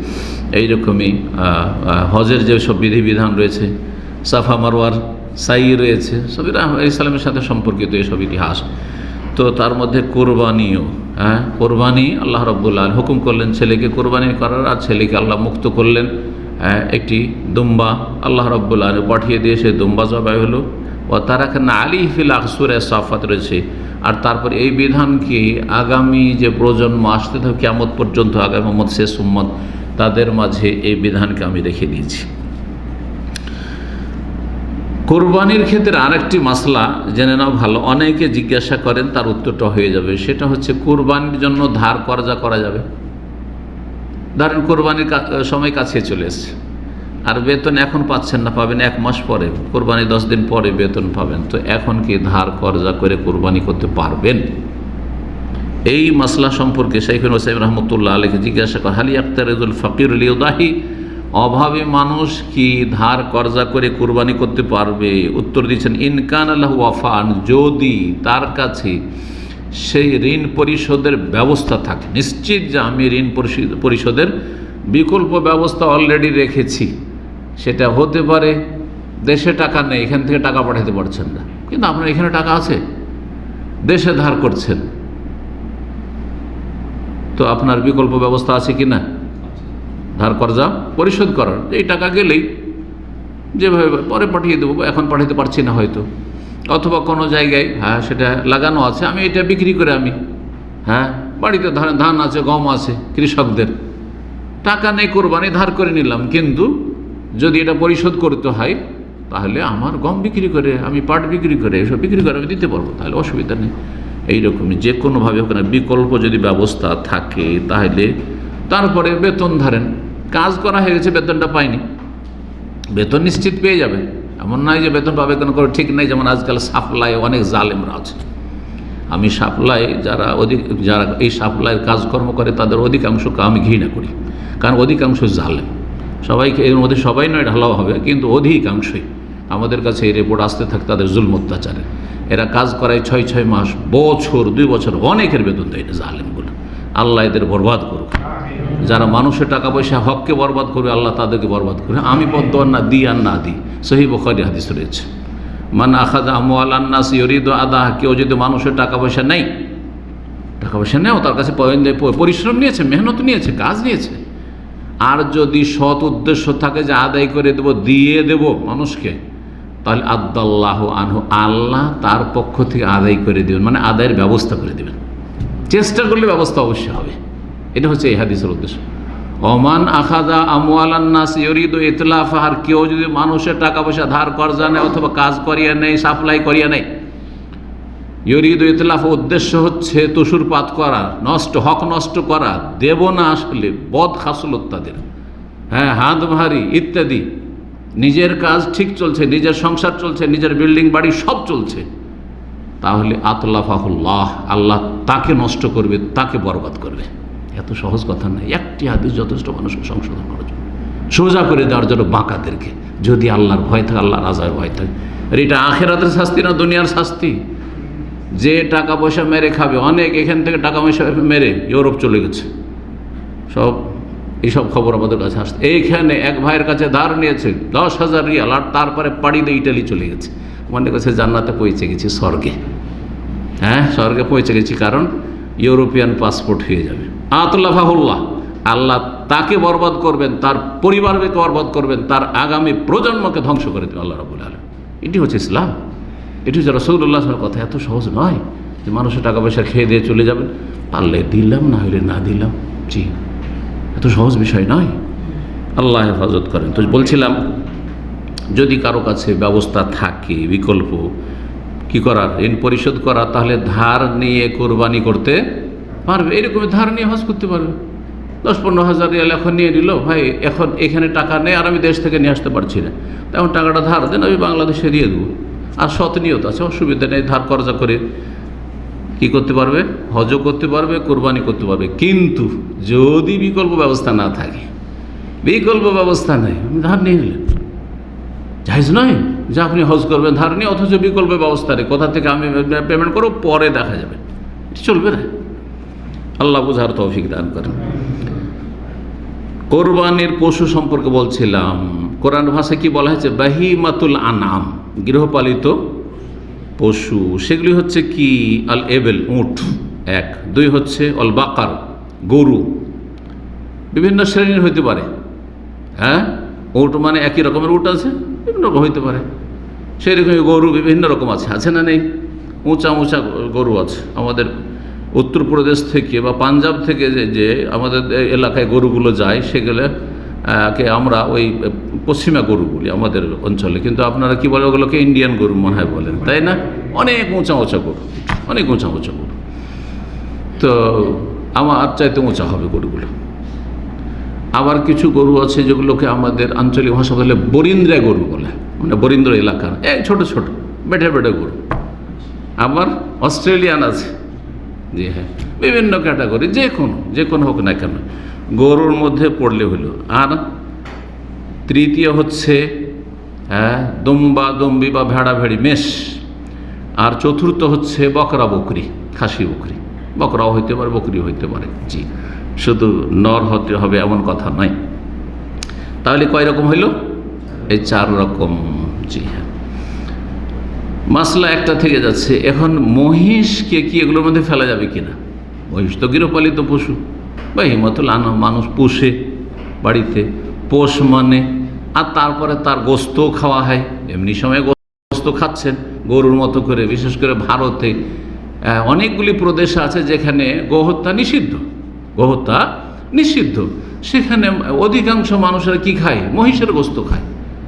এইরকমই হজের যেসব বিধিবিধান রয়েছে, সাফা মারওয়ার সাই রয়েছে, সব ইব্রাহিম আলাইহিস সালামের সাথে সম্পর্কিত এসব ইতিহাস। তো তার মধ্যে কোরবানিও, হ্যাঁ, কোরবানি আল্লাহ রাব্বুল আলামিন হুকুম করলেন ছেলেকে কোরবানি করার, আর ছেলেকে আল্লাহ মুক্ত করলেন একটি দুম্বা আল্লাহ রাব্বুল আলামিন পাঠিয়ে দিয়ে সে দুম্বা জবাই হলো। ও তারাকানা আলী ফিল আকসুরে সাফাত রয়েছে। আর তারপর এই বিধানকে আগামী যে প্রজন্ম আসতে থাকে কিয়ামত পর্যন্ত, আগামী উম্মত, শেষ উম্মত, তাদের মাঝে এই বিধানকে আমি রেখে দিয়েছি। কোরবানির ক্ষেত্রে আরেকটি মাসলা জেনে নাও ভালো, অনেকে জিজ্ঞাসা করেন, তার উত্তরটা হয়ে যাবে। সেটা হচ্ছে কোরবানির জন্য ধার কর্জা করা যাবে? ধরেন কোরবানির সময় কাছে চলে এসছে, আর বেতন এখন পাচ্ছেন না, পাবেন 1 মাস পরে, কোরবানি 10 দিন পরে বেতন পাবেন, তো এখন কি ধার কর্জা করে কোরবানি করতে পারবেন? এই মাসলা সম্পর্কে শাইখুল ওসাইম রহমতুল্লাহ আলাইহি জিজ্ঞাসা করেন, হাল ইয়াক্তারিদুল ফাকির লিউদাহি, অভাবী মানুষ কি ধার কর্জা করে কোরবানি করতে পারবে? উত্তর দিচ্ছেন, ইনকান আল্লাহু ওয়াফান, যদি তার কাছে সেই ঋণ পরিশোধের ব্যবস্থা থাকে, নিশ্চিত যে আমি ঋণ পরিশোধের বিকল্প ব্যবস্থা অলরেডি রেখেছি। সেটা হতে পারে দেশে টাকা নেই, এখান থেকে টাকা পাঠাতে পারছেন না, কিন্তু আপনার এখানে টাকা আছে, দেশে ধার করছেন, তো আপনার বিকল্প ব্যবস্থা আছে কি না ধার কর্জা পরিশোধ করার? এই টাকা গেলেই যেভাবে পরে পাঠিয়ে দেবো, এখন পাঠাতে পারছি না হয়তো, অথবা কোনো জায়গায় হ্যাঁ সেটা লাগানো আছে, আমি এটা বিক্রি করে আমি, হ্যাঁ, বাড়িতে ধান আছে, গম আছে, কৃষকদের টাকা নেই, কোরবানি ধার করে নিলাম, কিন্তু যদি এটা পরিশোধ করতে হয় তাহলে আমার গম বিক্রি করে, আমি পাট বিক্রি করে, এসব বিক্রি করে আমি দিতে পারবো, তাহলে অসুবিধা নেই। এইরকমই যে কোনোভাবে ওখানে বিকল্প যদি ব্যবস্থা থাকে, তাহলে তারপরে বেতন ধরেন কাজ করা হয়ে গেছে, বেতনটা পাইনি, বেতন নিশ্চিত পেয়ে যাবে, এমন নয় যে বেতন পাবে কোনো ঠিক নেই। যেমন আজকাল সাপ্লাই অনেক জালেমরা আছে, আমি সাপ্লাই যারা এই সাপ্লাইয়ের কাজকর্ম করে তাদের অধিকাংশকে আমি ঘৃণা করি, কারণ অধিকাংশ জালেম। সবাইকে এর মধ্যে সবাই নয় ঢালাও হবে, কিন্তু অধিকাংশই আমাদের কাছে এই রিপোর্ট আসতে থাকে তাদের জুলম অত্যাচারে। এরা কাজ করায় 6 মাস, বছর, 2 বছর, অনেকের বেতন দেয় না জালেমগুলো। আল্লাহ এদের বরবাদ করুক। যারা মানুষের টাকা পয়সা হককে বরবাদ করবে, আল্লাহ তাদেরকে বরবাদ করবে। আমি বদদোয়া না দিই আর না দিই, সহিহ বুখারী হাদিস রয়েছে, মান আখাযা আমওয়ালান নাস ইউরিদু আদাহ, কেউ যদি মানুষের টাকা পয়সা নেয়, টাকা পয়সা নেও, তার কাছে পরিশ্রম নিয়েছে, মেহনত নিয়েছে, কাজ নিয়েছে, আর যদি সৎ উদ্দেশ্য থাকে যে আদায় করে দেব, দিয়ে দেব মানুষকে, তাহলে আদাল্লাহু আনহু, আল্লাহ তার পক্ষ থেকে আদায় করে দেবেন, মানে আদায়ের ব্যবস্থা করে দেবেন। চেষ্টা করলে ব্যবস্থা অবশ্যই হবে, এটা হচ্ছে এই হাদিসের উদ্দেশ্য। ওমান আখাযা আমওয়ালান নাস ইউরিদু ইতলাফা, আর কেউ যদি মানুষের টাকা পয়সা ধার কর্জা নেয় অথবা কাজ করিয়ে নেয়, সাপ্লাই করিয়ে নেয়, ইউরিদু ইতলাফ, উদ্দেশ্য হচ্ছে তুষুরপাত করা, নষ্ট, হক নষ্ট করা, দেব না আসলে, বদ খাসলত তাদের, হ্যাঁ, হাত ভারী ইত্যাদি, নিজের কাজ ঠিক চলছে, নিজের সংসার চলছে, নিজের বিল্ডিং বাড়ি সব চলছে, তাহলে আতলাফাহুল্লাহ, আল্লাহ তাকে নষ্ট করবে, তাকে বরবাদ করবে। এত সহজ কথা নয়, একটি হাদিস যথেষ্ট মানুষকে সংশোধন করার জন্য, সোজা করে দেওয়ার জন্য বাঁকাদেরকে, যদি আল্লাহর ভয় থাকে, আল্লাহর আযাবের ভয় থাকে। আর এটা আখিরাতের শাস্তি না দুনিয়ার শাস্তি। যে টাকা পয়সা মেরে খাবে, অনেক এখান থেকে টাকা পয়সা মেরে ইউরোপ চলে গেছে, সব এইসব খবর আমাদের কাছে আসছে। এইখানে এক ভাইয়ের কাছে ধার নিয়েছে 10,000 রিয়াল, আর তারপরে পাড়ি দিয়ে ইটালি চলে গেছে, মনে করছে জান্নাতে পৌঁছে গেছি, স্বর্গে, হ্যাঁ স্বর্গে পৌঁছে গেছি, কারণ ইউরোপিয়ান পাসপোর্ট হয়ে যাবে। আতলাফাহুল্লাহ, আল্লাহ তাকে বরবাদ করবেন, তার পরিবারকে বরবাদ করবেন, তার আগামী প্রজন্মকে ধ্বংস করে দেবেন আল্লাহ রাব্বুল আলামিন। এটি হচ্ছে ইসলাম, এটি হচ্ছে রাসূলুল্লাহ সাল্লাল্লাহু আলাইহি ওয়াসাল্লামের কথা। এত সহজ নয় যে মানুষের টাকা পয়সা খেয়ে দিয়ে চলে যাবেন, পারলে দিলাম, না হলে না দিলাম, জি, এত সহজ বিষয় নয়। আল্লাহ হেফাজত করেন। তো বলছিলাম, যদি কারো কাছে ব্যবস্থা থাকে, বিকল্প কি করার, ঋণ পরিশোধ করা, তাহলে ধার নিয়ে কোরবানি করতে পারবে। এরকম ধার নিয়ে হজ করতে পারবে। 10-15 হাজার রিয়াল এখন নিয়ে নিল, ভাই এখন এখানে টাকা নেই আর আমি দেশ থেকে নিয়ে আসতে পারছি না, তেমন টাকাটা ধার দেন, আমি বাংলাদেশে দিয়ে দেবো। আর সৎ নিয়ত আছে, অসুবিধা নেই, ধার কর্জা করে কি করতে পারবে, হজও করতে পারবে, কোরবানি করতে পারবে। কিন্তু যদি বিকল্প ব্যবস্থা না থাকে, বিকল্প ব্যবস্থা নেই, আমি ধার নিয়ে নিলেন, জায়েজ নয় যে আপনি হজ করবেন ধার নিয়ে, অথচ বিকল্প ব্যবস্থা নেই, কোথা থেকে আমি পেমেন্ট করবো পরে দেখা যাবে, এটা চলবে না। আল্লাহ বুঝার তৌফিক দান করেন। কোরবানির পশু সম্পর্কে বলছিলাম, কোরআন ভাষায় কি বলা হয়েছে, বাহিমাতুল আনাম, গৃহপালিত পশু। সেগুলি হচ্ছে কি, আল এবেল, উট, 1, 2 হচ্ছে অল বাকার, গরু, বিভিন্ন শ্রেণীর হইতে পারে, হ্যাঁ, উট মানে একই রকমের উট আছে, বিভিন্ন রকম হইতে পারে, সেই রকমই গরু বিভিন্ন রকম আছে, আছে না নেই, উঁচা উঁচা গরু আছে। আমাদের উত্তরপ্রদেশ থেকে বা পাঞ্জাব থেকে যে আমাদের এলাকায় গরুগুলো যায়, সেগুলো কে আমরা ওই পশ্চিমা গরু বলি আমাদের অঞ্চলে, কিন্তু আপনারা কি বলে, ওগুলোকে ইন্ডিয়ান গরু মনে হয় বলেন, তাই না? অনেক উঁচা উঁচা গরু, অনেক উঁচা উঁচা গরু, তো আমার চাইতে উঁচা হবে গরুগুলো। আবার কিছু গরু আছে যেগুলোকে আমাদের আঞ্চলিক ভাষা বলে বরিন্দ্রা গরু বলে, মানে বরিন্দ্র এলাকার ছোট ছোট বেটে বেটে গরু। আবার অস্ট্রেলিয়ান আছে, জি হ্যাঁ, বিভিন্ন ক্যাটাগরি, যে কোনো হোক না কেন, গরুর মধ্যে পড়লে হলো। আর তৃতীয় হচ্ছে দুম্বা দুম্বি বা ভেড়া ভেড়ি, মেষ। আর চতুর্থ হচ্ছে বকরা বকরি, খাসি বকরি, বকরাও হইতে পারে, বকরিও হইতে পারে, জি, শুধু নর হতে হবে এমন কথা নয়। তাহলে কয় রকম হইল? এই 4 রকম, জি হ্যাঁ। মাসলা একটা থেকে যাচ্ছে, এখন মহিষকে কি এগুলোর মধ্যে ফেলা যাবে কিনা? মহিষ তো গৃহপালিত পশু, বা হিমাতুল আনাম, মানুষ পোষে বাড়িতে, পোষ মানে, আর তারপরে তার গোস্তও খাওয়া হয়, এমনি সময় গোস্ত খাচ্ছেন গরুর মতো করে। বিশেষ করে ভারতে অনেকগুলি প্রদেশ আছে যেখানে গোহত্যা নিষিদ্ধ, গোহত্যা নিষিদ্ধ, সেখানে অধিকাংশ মানুষেরা কি খায়, মহিষের গোস্ত খায়,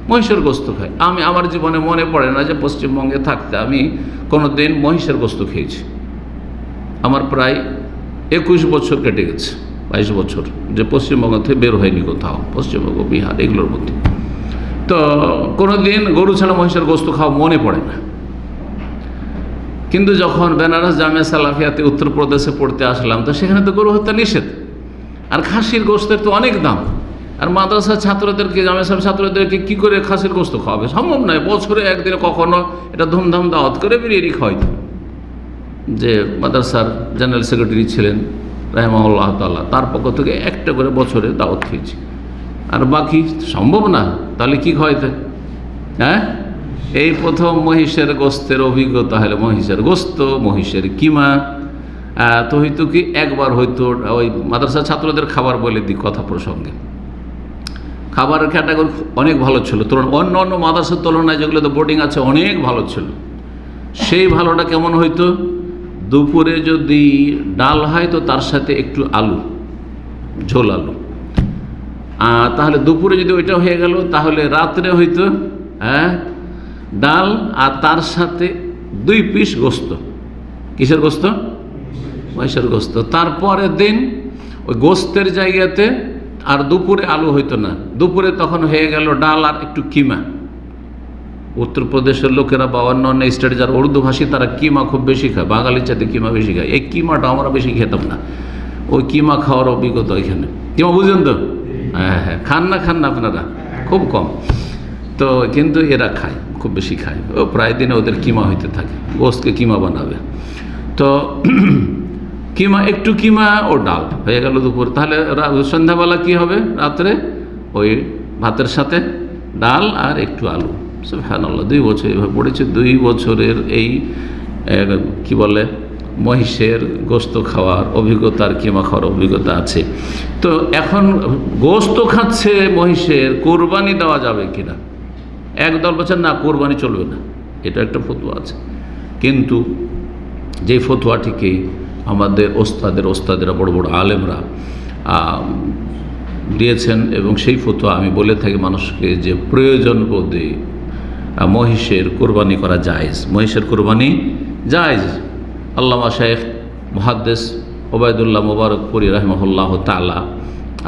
মহিষের গোস্ত খায়। আমি আমার জীবনে মনে পড়ে না যে পশ্চিমবঙ্গে থাকতে আমি কোনো দিন মহিষের গোস্ত খেয়েছি। আমার প্রায় 21 বছর কেটে গেছে, 22 বছর যে পশ্চিমবঙ্গ থেকে বের হয়নি কোথাও, পশ্চিমবঙ্গ, বিহার এগুলোর মধ্যে। তো কোনো দিন গরু ছাড়া মহিষের গোস্ত খাওয়া মনে পড়ে না। কিন্তু যখন বেনারস জামিয়া সালাফিয়াতে উত্তরপ্রদেশে পড়তে আসলাম, তো সেখানে তো গরু হত্যা নিষেধ, আর খাসির গোস্তের তো অনেক দাম। আর মাদ্রাসার ছাত্রদেরকে, জামিয়া সাহেব ছাত্রদেরকে কী করে খাসির গোস্ত খাওয়াবে? সম্ভব নয়। বছরে একদিনে কখনো এটা ধুমধাম দাওয়াত করে বিরিয়ানি খাওয়াইত। যে মাদ্রাসার জেনারেল সেক্রেটারি ছিলেন রাহিমাহুল্লাহ তাআলা, তার পক্ষ থেকে একটা করে বছরে দাওয়াত খেয়েছি, আর বাকি সম্ভব না। তাহলে কি খাওয়াইতে? হ্যাঁ, এই প্রথম মহিষের গোস্তের অভিজ্ঞতা হলো মহিষের গোস্ত, মহিষের কিমা। তো হয়তো কি একবার হয়তো ওই মাদ্রাসার ছাত্রদের খাবার বলে দিই কথা প্রসঙ্গে, খাবারের ক্যাটাগরি অনেক ভালো ছিল, অন্য অন্য মাদ্রাসার তুলনায় যেগুলোতে বোর্ডিং আছে অনেক ভালো ছিল। সেই ভালোটা কেমন হইতো, দুপুরে যদি ডাল হয় তো তার সাথে একটু আলু, ঝোল আলু, তাহলে দুপুরে যদি ওইটা হয়ে গেল, তাহলে রাত্রে হয়তো ডাল আর তার সাথে 2 পিস গোস্ত। কিসের গোস্ত? মহিষের গোস্ত। তারপরের দিন ওই গোস্তের জায়গাতে আর দুপুরে আলু হইতো না, দুপুরে তখন হয়ে গেল ডাল আর একটু কিমা। উত্তরপ্রদেশের লোকেরা বা অন্য স্টেটে যারা উর্দু ভাষী তারা কিমা খুব বেশি খায়, বাঙালির চাইতে কিমা বেশি খায়। এই কিমাটা আমরা বেশি খেতাম না, ওই কিমা খাওয়ার অভিজ্ঞতা ওইখানে। কিমা বুঝলেন তো? হ্যাঁ, খান না আপনারা? খুব কম তো, কিন্তু এরা খায়, খুব বেশি খায়। ও প্রায় দিনে ওদের কিমা হইতে থাকে, গোস্তকে কিমা বানাবে। তো কিমা, একটু কিমা ও ডাল হয়ে গেল দুপুর। তাহলে সন্ধ্যাবেলা কি হবে? রাত্রে ওই ভাতের সাথে ডাল আর একটু আলু। সুবহানাল্লাহ, 2 বছর এভাবে পড়েছে। 2 বছরের এই কি বলে মহিষের গোস্ত খাওয়ার অভিজ্ঞতা আর কিমা খাওয়ার অভিজ্ঞতা আছে। তো এখন গোস্ত খাচ্ছে মহিষের, কোরবানি দেওয়া যাবে কিনা? একদল বলছেন না, কোরবানি চলবে না, এটা একটা ফতোয়া আছে। কিন্তু যে ফতোয়াটিকে আমাদের ওস্তাদেরা বড় বড় আলেমরা দিয়েছেন, এবং সেই ফতোয়া আমি বলে থাকি মানুষকে, যে প্রয়োজন বোধে মহিষের কোরবানি করা জায়েজ, মহিষের কোরবানি জায়েজ। আল্লামা শেখ মুহাদ্দিস ওবায়দুল্লাহ মুবারকপুরি রাহিমাহুল্লাহ তাআলা,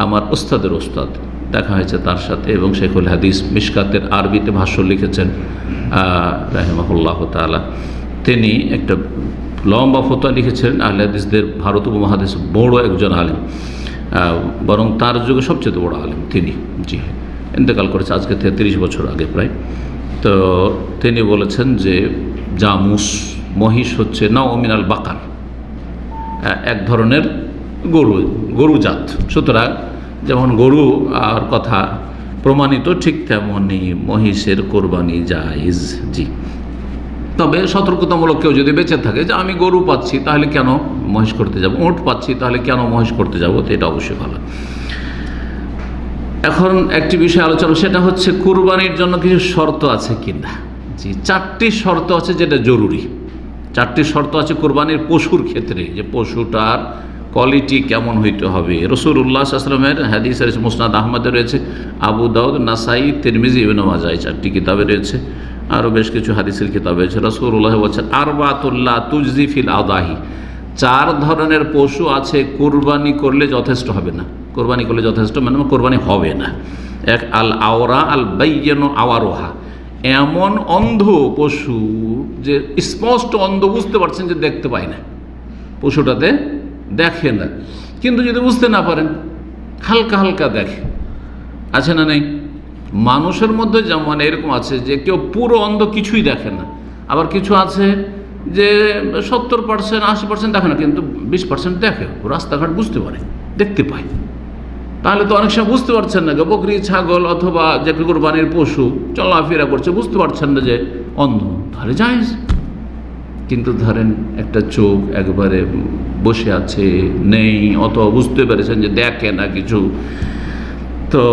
আমার ওস্তাদের ওস্তাদ, দেখা হয়েছে তার সাথে, এবং শেখুল হাদিস মিশকাতের আরবিতে ভাষ্য লিখেছেন রাহিমাহুল্লাহ তাআলা। তিনি একটা লম্বা ফতোয়া লিখেছেন। আহলে হাদিসদের ভারত উপমহাদেশ বড় একজন আলেম, বরং তার যুগে সবচেয়ে বড় আলেম তিনি। জি, ইন্তেকাল করেছে আজকে 33 বছর আগে প্রায়। তো তিনি বলেছেন যে জামুস, মহিষ হচ্ছে নাও মিনাল বাকার, এক ধরনের গরু জাত। সুতরাং যেমন গরু আর কথা প্রমাণিত, ঠিক তেমনি মহিষের কোরবানি জায়েজ। জি, তবে সতর্কতামূলক কেউ যদি বেঁচে থাকে, যে আমি গরু পাচ্ছি তাহলে কেন মহিষ করতে যাব, উট পাচ্ছি তাহলে কেন মহিষ করতে যাব, তো এটা অবশ্যই ভালো। এখন একটি বিষয় আলোচনা, সেটা হচ্ছে কুরবানির জন্য কিছু শর্ত আছে কিনা। জি, 4টি শর্ত আছে যেটা জরুরি। 4টি শর্ত আছে কুরবানির পশুর ক্ষেত্রে, যে পশুটার কোয়ালিটি কেমন হইতে হবে। রাসূলুল্লাহ সাল্লাল্লাহু আলাইহি ওয়াসাল্লামের হাদিস রয়েছে, মুসনাদ আহমদে রয়েছে, আবু দাউদ, নাসাই, তিরমিজি, ইবনে মাজাহ, 4টি কিতাবে রয়েছে, আরও বেশ কিছু হাদিসের কিতাবে রয়েছে। রাসূলুল্লাহ বলছেন আরবাতুল্লাহ তুজজি ফিল আদাহি, 4 ধরনের পশু আছে কোরবানি করলে যথেষ্ট হবে না, কোরবানি করলে যথেষ্ট মানে কোরবানি হবে না। এক, আল আওরা আল বাইয়িনু আওয়ারুহা, এমন অন্ধ পশু যে স্পষ্ট অন্ধ, বুঝতে পারছেন যে দেখতে পায় না, পশুটাতে দেখে না, কিন্তু যদি বুঝতে না পারেন হালকা হালকা দেখে, আছে না নেই? মানুষের মধ্যে যেমন এরকম আছে যে কেউ পুরো অন্ধ, কিছুই দেখে না, আবার কিছু আছে যে 70%, 80% দেখে না, কিন্তু 20% দেখে, রাস্তাঘাট বুঝতে পারে, দেখতে পায়। তাহলে তো অনেক সময় বুঝতে পারছেন না, বকরি, ছাগল অথবা যে কোরবানির পশু চলাফেরা করছে, বুঝতে পারছেন না যে অন্ধ, তাহলে জায়েজ। কিন্তু ধরেন একটা চোখ একবারে বসে আছে, নেই, অথবা বুঝতে পেরেছেন যে দেখে না কিছু, তো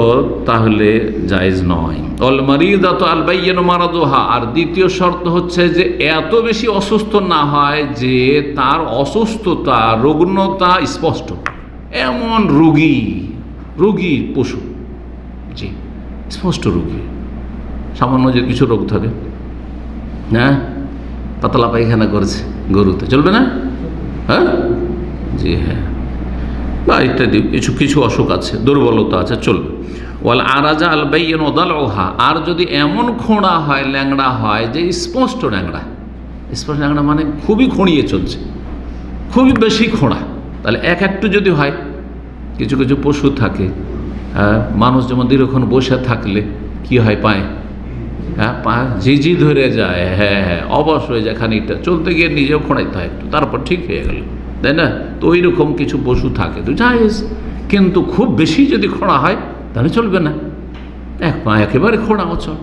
তাহলে জায়েজ নয়। অল মারিদাতু আল বাইয়িনু মারাদুহা, আর দ্বিতীয় শর্ত হচ্ছে যে এত বেশি অসুস্থ না হয় যে তার অসুস্থতা, রুগ্নতা স্পষ্ট, এমন রোগী পশু, জি, স্পষ্ট রোগী, সামান্য যে কিছু রোগ থাকে, হ্যাঁ, পাতলা পায়খানা করেছে, গরুতে চলবে না? হ্যাঁ, জি হ্যাঁ, বা ইত্যাদি কিছু অসুখ আছে, দুর্বলতা আছে, চলবে। ওয়াল আরাজা আল বাইয়িনু দালউহা, আর যদি এমন খোঁড়া হয়, ল্যাংড়া হয় যে স্পষ্ট ল্যাংড়া মানে খুবই খড়িয়ে চলছে, খুবই বেশি খোঁড়া, তাহলে একটু যদি হয়, কিছু পশু থাকে, মানুষ যেমন দীর্ঘক্ষণ বসে থাকলে কি হয়, পায়ে পা ঝিঝি ধরে যায়, হ্যাঁ, অবশ হয়ে যায়, খানিকটা চলতে গিয়ে নিজেও খোঁড়াইতে হয় একটু, তারপর ঠিক হয়ে গেল, তাই না? তো ওই রকম কিছু পশু থাকে, তো জায়েজ। কিন্তু খুব বেশি যদি খোঁড়া হয় তাহলে চলবে না, এক পা একেবারে খোঁড়া অচল,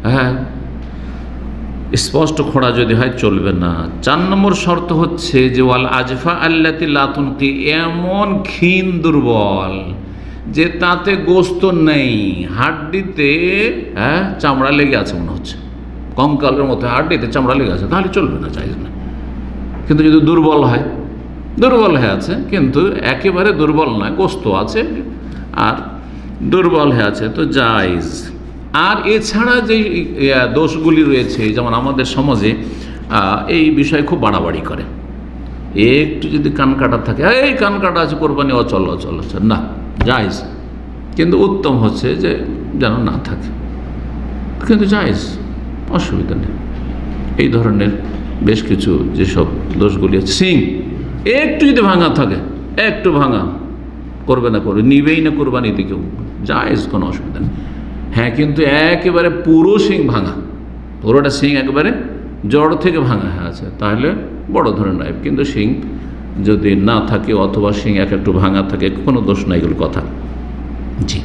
হ্যাঁ, স্পষ্ট খোঁড়া যদি হয় চলবে না। 4 নম্বর শর্ত হচ্ছে যে ওয়াল আজফা আল্লাতি লা তুনকি, এমন ক্ষীণ দুর্বল যে তাতে গোস্ত নেই, হাড্ডিতে চামড়া লেগে আছে, মনে হচ্ছে কঙ্কালের মতো হাড্ডিতে চামড়া লেগে আছে, তাহলে চলবে না, জায়েজ না। কিন্তু যদি দুর্বল হয়ে আছে, কিন্তু একেবারে দুর্বল নয়, গোস্ত আছে, আর দুর্বল হয়ে আছে, তো জায়েজ। আর এছাড়া যে দোষগুলি রয়েছে, যেমন আমাদের সমাজে এই বিষয়ে খুব বাড়াবাড়ি করে। একটু যদি কান কাটা থাকে, এই কান কাটা আছে কোরবানি অচল অচল অচল, না জায়েজ, কিন্তু উত্তম হচ্ছে যে যেন না থাকে, কিন্তু জায়েজ, অসুবিধা নেই। এই ধরনের বেশ কিছু যেসব দোষগুলি আছে, সিং একটু যদি ভাঙা থাকে, একটু ভাঙা করবে না, করবে নিবেই না কোরবানিতে কেউ, জায়েজ, কোনো অসুবিধা নেই। হ্যাঁ, কিন্তু একেবারে পুরো শিং ভাঙা, পুরোটা শিং একবারে জড় থেকে ভাঙা আছে, তাহলে বড় ধরনের আইব। কিন্তু শিং যদি না থাকে অথবা শিং একটু ভাঙা থাকে, কোনো দোষ নাই, এগুলো কথা। জি,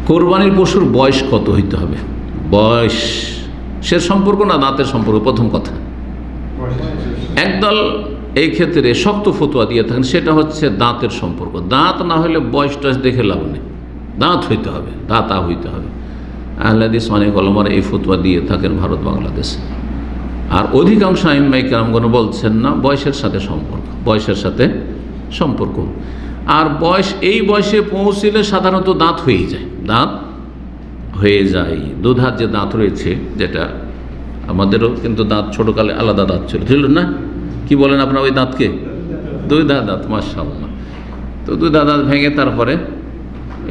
কোরবানির পশুর বয়স কত হইতে হবে? বয়সের সম্পর্ক না দাঁতের সম্পর্ক? প্রথম কথা, একদল এই ক্ষেত্রে শক্ত ফতোয়া দিয়ে থাকেন, সেটা হচ্ছে দাঁতের সম্পর্ক। দাঁত না হলে বয়স টয়স দেখে লাভ নেই, দাঁত হইতে হবে, দাঁতা হইতে হবে। আহলে হাদিস অনেক ওলামারা এই ফতোয়া দিয়ে থাকেন ভারত বাংলাদেশে। আর অধিকাংশ আইম্মায়ে কেরামগণ বলছেন না, বয়সের সাথে সম্পর্ক, বয়সের সাথে সম্পর্ক। আর বয়স, এই বয়সে পৌঁছলে সাধারণত দাঁত হয়ে যায়, দাঁত হয়ে যায়। দুধার যে দাঁত রয়েছে, যেটা আমাদেরও কিন্তু দাঁত ছোটোকালে আলাদা দাঁত ছিল না, কি বলেন আপনার ওই দাঁতকে? দুই দাঁত, মাশাআল্লাহ। তো দুই দাঁত ভেঙে তারপরে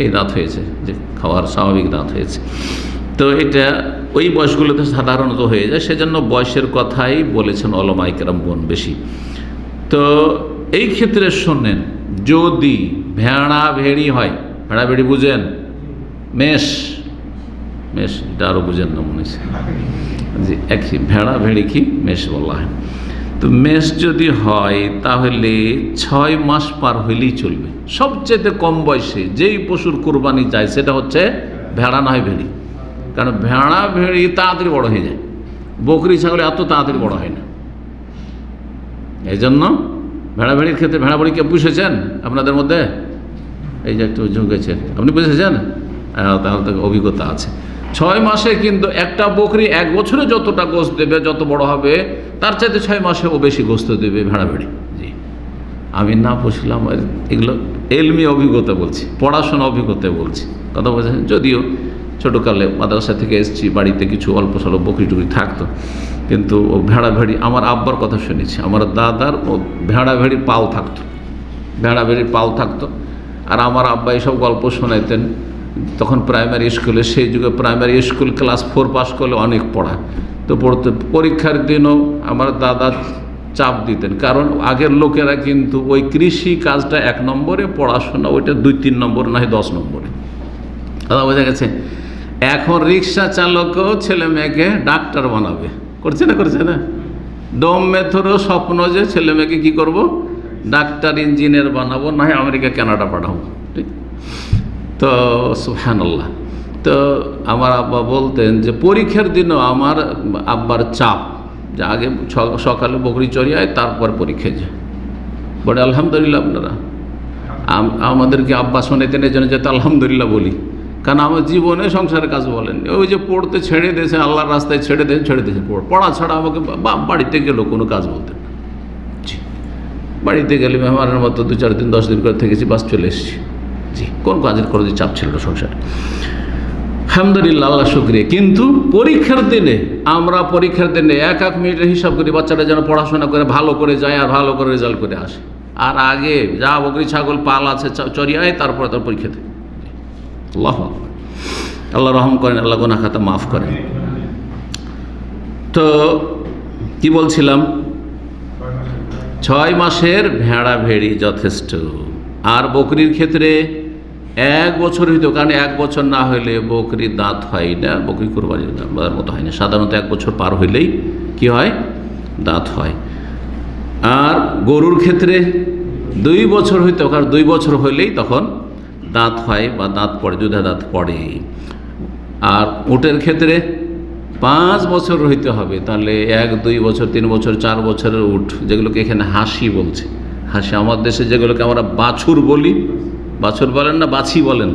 এই দাঁত হয়েছে, যে খাওয়ার স্বাভাবিক দাঁত হয়েছে। তো এটা ওই বয়সগুলোতে সাধারণত হয়ে যায়, সেজন্য বয়সের কথাই বলেছেন উলামায়ে কেরামগণ বেশি। তো এই ক্ষেত্রে শোনেন, যদি ভেড়া ভেড়ি হয়, ভেড়া ভেড়ি বুঝেন? মেষ, মেষ এটা আরও বুঝেন না মনে হচ্ছে, জি একই, ভেড়া ভেড়ি কি মেষ বলা হয়। তো মেষ যদি হয় তাহলে 6 মাস পার হইলেই চলবে। সবচেয়ে কম বয়সে যেই পশুর কোরবানি যায় সেটা হচ্ছে ভেড়া, না হয় ভেড়ি। কারণ ভেড়া ভেড়ি তাড়াতাড়ি বড় হয়ে যায়, বকরি ছাগল এত তাড়াতাড়ি বড় হয় না। এই জন্য ভেড়া ভেড়ির ক্ষেত্রে, ভেড়া ভেড়ি কে পুষেছেন আপনাদের মধ্যে? এই যে একটু ঝুঁকেছেন, আপনি বুঝেছেন? তাহলে তো অভিজ্ঞতা আছে। 6 মাসে কিন্তু একটা বকরি 1 বছরে যতটা গোস্ত দেবে, যত বড় হবে, তার চাইতে 6 মাসে ও বেশি গোস্ত দেবে ভেড়া ভেড়ি। জি, আমি না পুষলাম, এগুলো এলমি অভিজ্ঞতা বলছি, পড়াশোনা অভিজ্ঞতা বলছি, কথা বলছেন। যদিও ছোটোকালে মাদ্রাসা থেকে এসেছি, বাড়িতে কিছু অল্প স্বল্প বকরি টুকরি থাকতো, কিন্তু ও ভেড়া ভেড়ি, আমার আব্বার কথা শুনেছি, আমার দাদার ও ভেড়া ভেড়ির পাল থাকতো, ভেড়া ভেড়ির পাল থাকতো। আর আমার আব্বা এইসব গল্প শোনাইতেন তখন প্রাইমারি স্কুলে, সেই যুগে প্রাইমারি স্কুল ক্লাস 4 পাস করলে অনেক পড়া, তো পড়তে পরীক্ষার দিনও আমার দাদা চাপ দিতেন, কারণ আগের লোকেরা কিন্তু ওই কৃষি কাজটা 1 নম্বরে, পড়াশোনা ওইটা 2-3 নম্বর, না হয় 10 নম্বরে। দাদা বোঝা গেছে। এখন রিক্সা চালকও ছেলে মেয়েকে ডাক্তার বানাবে, করছে না? ডোম মেথরও স্বপ্ন যে ছেলে মেয়েকে কী করবো, ডাক্তার ইঞ্জিনিয়ার বানাবো, না হয় আমেরিকা কানাডা পাঠাবো, ঠিক? তো সুবহানাল্লাহ। তো আমার আব্বা বলতেন যে পরীক্ষার দিনও আমার আব্বার চাপ, যে আগে সকালে বকরি চড়িয়ায় তারপর পরীক্ষায় যায়। বলে আলহামদুলিল্লাহ, আপনারা আমাদেরকে আব্বা শোনাইতেন, এই জন্য যাতে আলহামদুলিল্লাহ বলি, কারণ আমার জীবনে সংসারের কাজ বলেন, ওই যে পড়তে ছেড়ে দিয়েছে, আল্লাহর রাস্তায় ছেড়ে দিয়েছে, পড়া ছাড়া আমাকে বাড়িতে গেলেও কোনো কাজ বলতেন না। জি, বাড়িতে গেলে মেহমানের মতো 2-4 দিন 10 দিন করে থেকেছি, বাস চলে এসেছি। জি, কোন কাজের করে চাপ ছিল না সংসারে, আলহামদুলিল্লাহ, আল্লাহ শুকরিয়া। কিন্তু পরীক্ষার দিনে, আমরা পরীক্ষার দিনে 1-1 মিনিটের হিসাব করি, বাচ্চারা যেন পড়াশোনা করে ভালো করে যায় আর ভালো করে রেজাল্ট করে আসে। আর আগে যা বকরি ছাগল পাল আছে চড়িয়ায়, তারপরে তার পরীক্ষা দেয়। আল্লাহ আল্লাহ রহম করেন, আল্লাহ গুনাহ খাতা মাফ করেন। তো কি বলছিলাম, 6 মাসের ভেড়া ভেড়ি যথেষ্ট। আর বকরির ক্ষেত্রে 1 বছর হইতো, কারণ 1 বছর না হইলে বকরির দাঁত হয় না, বকরি কোরবানির মতো হয় না। সাধারণত 1 বছর পার হইলেই কি হয়, দাঁত হয়। আর গরুর ক্ষেত্রে 2 বছর হইতো, কারণ 2 বছর হইলেই তখন দাঁত হয় বা দাঁত পড়ে, দুধে দাঁত পড়ে। আর উটের ক্ষেত্রে 5 বছর হইতে হবে, তাহলে 1, 2 বছর, 3 বছর, 4 বছরের উট, যেগুলোকে এখানে হাসি বলছে। হাসি, আমার দেশে যেগুলোকে আমরা বাছুর বলি, বাছুর বলেন না বাছি বলেন,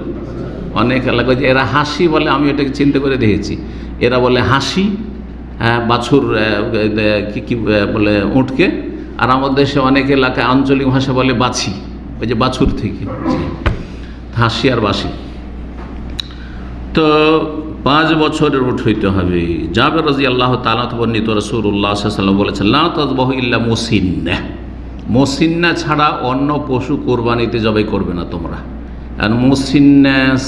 অনেক এলাকায় যে এরা হাসি বলে, আমি এটাকে চিন্তা করে দেখেছি, এরা বলে হাসি, হ্যাঁ, বাছুর কি বলে উটকে। আর আমাদের দেশে অনেক এলাকায় আঞ্চলিক ভাষা বলে বাছি, ওই যে বাছুর থেকে, হাসি আর বাসি। তো 5 বছরের উঠ হইতে হবে। জাবের রাদিয়াল্লাহু তাআলা বর্ণিত রাসূলুল্লাহ সাল্লাল্লাহু আলাইহি ওয়াসাল্লাম বলেছেন, লা তাযবাহু ইল্লা মুসিন্না, মুসিন্না ছাড়া অন্য পশু কোরবানিতে জবাই করবে না তোমরা। আর মুসিন্নাস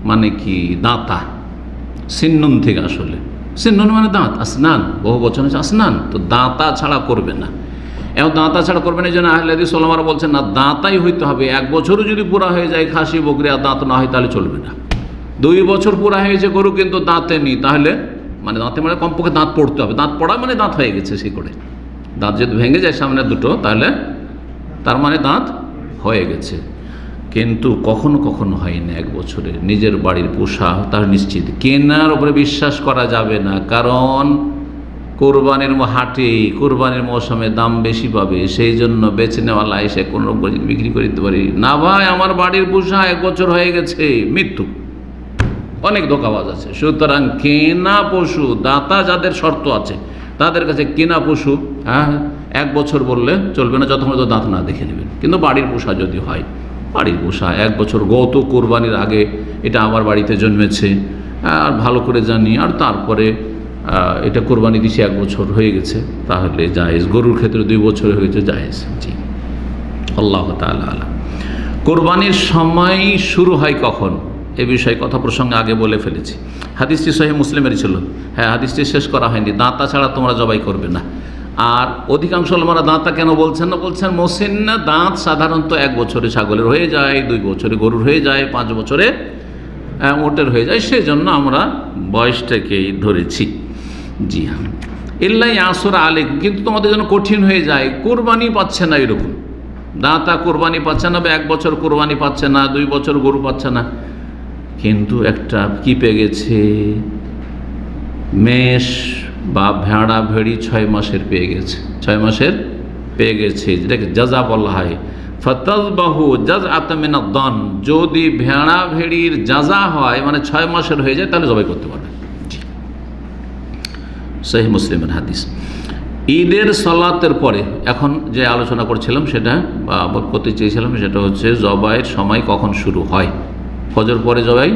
মানে কি? দাঁতা। সিন্নুন থেকে আসলে, সিন্নুন মানে দাঁত, আসনান বহু বচন হচ্ছে আসনান, তো দাঁতা ছাড়া করবে না। এবং দাঁতা ছাড়া করবে না, এই জন্য আহলে হাদিস ওলামারা বলছেন না, দাঁতাই হইতে হবে। 1 বছরও যদি পুরা হয়ে যায় খাসি বকরি আর দাঁত না হয় তাহলে চলবে না। 2 বছর পুরা হয়েছে গরু কিন্তু দাঁতে নেই, তাহলে মানে দাঁতে মানে কমপক্ষে দাঁত পড়তে হবে। দাঁত পড়া মানে দাঁত হয়ে গেছে শিকড়ে, দাঁত যদি ভেঙে যায় সামনে দুটো তাহলে তার মানে দাঁত হয়ে গেছে। কিন্তু কখনো কখনো হয় না 1 বছরে। নিজের বাড়ির পোষা তার নিশ্চিত, কেনার উপরে বিশ্বাস করা যাবে না, কারণ কোরবানির হাটে কোরবানির মৌসুমে দাম বেশি পাবে, সেই জন্য বেছে নেওয়ালা এসে কোনো রকম বিক্রি করে দিতে পারি না। ভাই আমার বাড়ির পোষা 1 বছর হয়ে গেছে, মৃত্যু, অনেক ধোঁকাবাজ আছে। সুতরাং কেনা পশু, দাতা যাদের শর্ত আছে তাদের কাছে কেনা পশু 1 বছর বললে চলবে না, যতক্ষণ তো দাঁত না দেখে নেবেন। কিন্তু বাড়ির পোষা যদি হয়, বাড়ির পোষা 1 বছর গত কোরবানির আগে এটা আমার বাড়িতে জন্মেছে আর ভালো করে জানি, আর তারপরে এটা কোরবানি দিছি 1 বছর হয়ে গেছে, তাহলে জায়েজ। গরুর ক্ষেত্রে 2 বছর হয়ে গেছে, জায়েজ। জি, আল্লাহু তাআলা আলাম। কোরবানির সময় শুরু হয় কখন এ বিষয়ে কথা প্রসঙ্গে আগে বলে ফেলেছি। হাদিসটি সহিহ মুসলিমেরই ছিল। হ্যাঁ, হাদিসটি শেষ করা হয়নি। দাঁতা ছাড়া তোমরা জবাই করবে না। আর অধিকাংশ ওলামারা দাঁতা কেন বলছেন না? বলছেন মুসিন্না দাঁত সাধারণত 1 বছরে ছাগলের হয়ে যায়, 2 বছরে গরুর হয়ে যায়, 5 বছরে ওটের হয়ে যায়, সেই জন্য আমরা বয়সটাকেই ধরেছি। জি হ্যাঁ, ইল্লা ইয়াসুর আলাইকুম, কিন্তু তোমাদের জন্য কঠিন হয়ে যায়, কোরবানি পাচ্ছে না, এরকম দাঁতা কোরবানি পাচ্ছে না, বা 1 বছর কোরবানি পাচ্ছে না, 2 বছর গরু পাচ্ছে না, কিন্তু একটা কি পেয়ে গেছে, মেষ বা ভেড়া ভেড়ি 6 মাসের পেয়ে গেছে, 6 মাসের পেয়ে গেছে, যেটাকে জাজা বলা হয়। ফাতাযবাহু জাযআতাম মিনাদ দান, যদি ভেড়া ভেড়ির জাজা হয় মানে 6 মাসের হয়ে যায় তাহলে জবাই করতে পারবে। সহিহ মুসলিমের হাদিস। ঈদের সালাতের পরে এখন যে আলোচনা করছিলাম সেটা বা করতে চেয়েছিলাম সেটা হচ্ছে জবাইয়ের সময় কখন শুরু হয়। ফজর পরে জবাই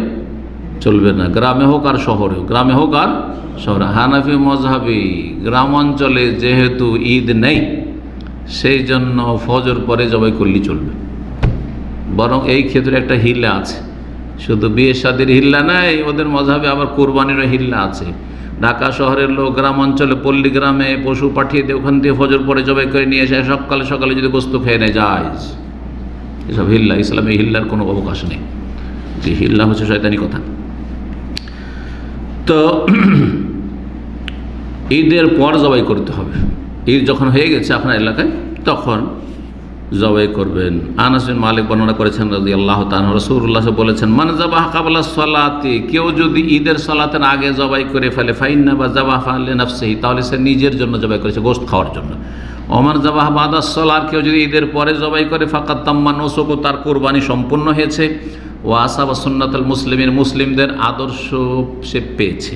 চলবে না, গ্রামে হোক আর শহরে হোক, গ্রামে হোক আর শহরে। হানাফি মজহাবি গ্রাম অঞ্চলে যেহেতু ঈদ নেই সেই জন্য ফজর পরে জবাই করলেই চলবে। বরং এই ক্ষেত্রে একটা হিল্লা আছে, শুধু বিয়ে শাদির হিল্লা নাই, ওদের মজহাবে আবার কোরবানিরও হিল্লা আছে। ঢাকা শহরের লোক গ্রাম অঞ্চলে পল্লী গ্রামে পশু পাঠিয়ে দিয়ে ওখান থেকে ফজর পরে জবাই করে নিয়ে এসে সকালে সকালে যদি গোস্ত খেয়ে নেয় জায়েজ। এসব হিল্লা, ইসলামে হিল্লার কোনো অবকাশ নেই। যে হিল্লা হচ্ছে শয়তানি কথা। তো ঈদের পর জবাই করতে হবে। ঈদ যখন হয়ে গেছে আপনার এলাকায় তখন জবাই করবেন। আনাস বিন মালিক বর্ণনা করেছেন রাদিয়াল্লাহু তাআলা, রাসূলুল্লাহ বলেছেন, মান যাবাহ ক্বাবলা সালাতি, কেউ যদি ঈদের সালাতের আগে জবাই করে ফেলে, ফাইন্না বা যাবাহ লিনাফসিহি, তাহলে সে নিজের জন্য জবাই করেছে, গোশত খাওয়ার জন্য। ওমান যাবাহ বাদা সালাত, কেউ যদি ঈদের পরে জবাই করে, ফাকাত তাম্মা নুসুকু, তার কুরবানি সম্পূর্ণ হয়েছে। ও আসাবা সুন্নাতুল মুসলিমিন, মুসলিমদের আদর্শ সে পেয়েছে।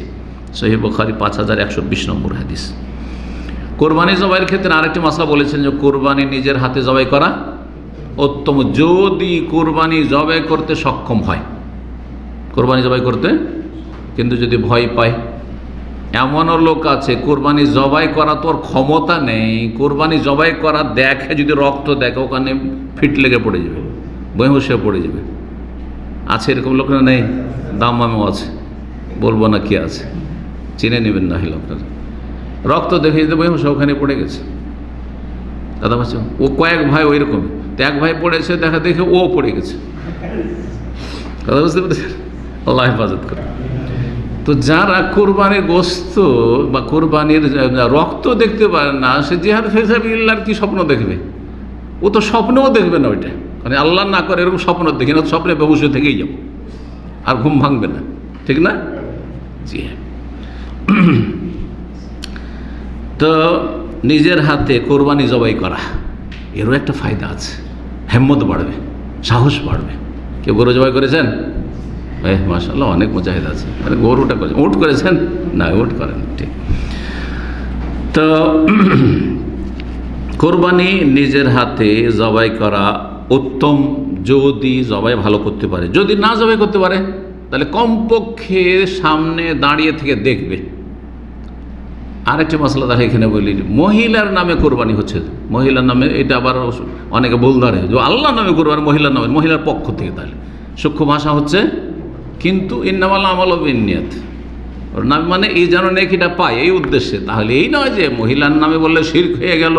সহিহ বুখারী 5120 নম্বর হাদিস। কোরবানি জবাইয়ের ক্ষেত্রে আরেকটি মাসলা বলেছেন যে কোরবানি নিজের হাতে জবাই করা উত্তম, যদি কোরবানি জবাই করতে সক্ষম হয়। কোরবানি জবাই করতে কিন্তু যদি ভয় পায়, এমনও লোক আছে কোরবানি জবাই করা তোর ক্ষমতা নেই, কোরবানি জবাই করা দেখে যদি রক্ত দেখে ওখানে ফিট লেগে পড়ে যাবে, বেহুশ হয়ে পড়ে যাবে। আছে এরকম লোক না? নেই, দাম্মামও আছে, বলবো না কি আছে, চিনে নেবেন না হলে আপনারা। রক্ত দেখে যেতে বেহুশ ওখানে পড়ে গেছে। দাদা ভাই, ও কয়েক ভাই ওই রকম, তো এক ভাই পড়েছে, দেখা দেখে ও পড়ে গেছে। কথা বুঝতে পেরেছেন? আল্লাহ হেফাজত করে। তো যারা কোরবানির গোশত বা কোরবানির রক্ত দেখতে পারে না, সে জিহাদ ফি সাবিলিল্লাহর কি স্বপ্ন দেখবে? ও তো স্বপ্নও দেখবে না ওইটা, মানে আল্লাহ না করে এরকম স্বপ্ন দেখি না, স্বপ্নে বেহুশ থেকেই যাবো, আর ঘুম ভাঙবে না, ঠিক না? জি হ্যাঁ। তো নিজের হাতে কোরবানি জবাই করা এরও একটা ফায়দা আছে, হিম্মত বাড়বে, সাহস বাড়বে। কেউ গরু জবাই করেছেন? মাশাআল্লাহ, অনেক মুজাহিদ আছে। গরুটা করেছেন, উট করেছেন? না, উট করেন, ঠিক। তো কোরবানি নিজের হাতে জবাই করা উত্তম, যদি জবাই ভালো করতে পারে। যদি না জবাই করতে পারে তাহলে কমপক্ষে সামনে দাঁড়িয়ে থেকে দেখবে। আরেকটি মশলা দেখা এখানে বলি, মহিলার নামে কোরবানি হচ্ছে, মহিলার নামে, এটা আবার অনেকে ভুল ধরে যে আল্লাহর নামে কোরবানি, মহিলার নামে, মহিলার পক্ষ থেকে। তাহলে সূক্ষ্ম ভাষা হচ্ছে, কিন্তু ইন্নামাল আমালু বিন্নিয়াত, ওর নাম মানে এই যেন নেকিটা পায়, এই উদ্দেশ্যে। তাহলে এই নয় যে মহিলার নামে বললে শিরক হয়ে গেল,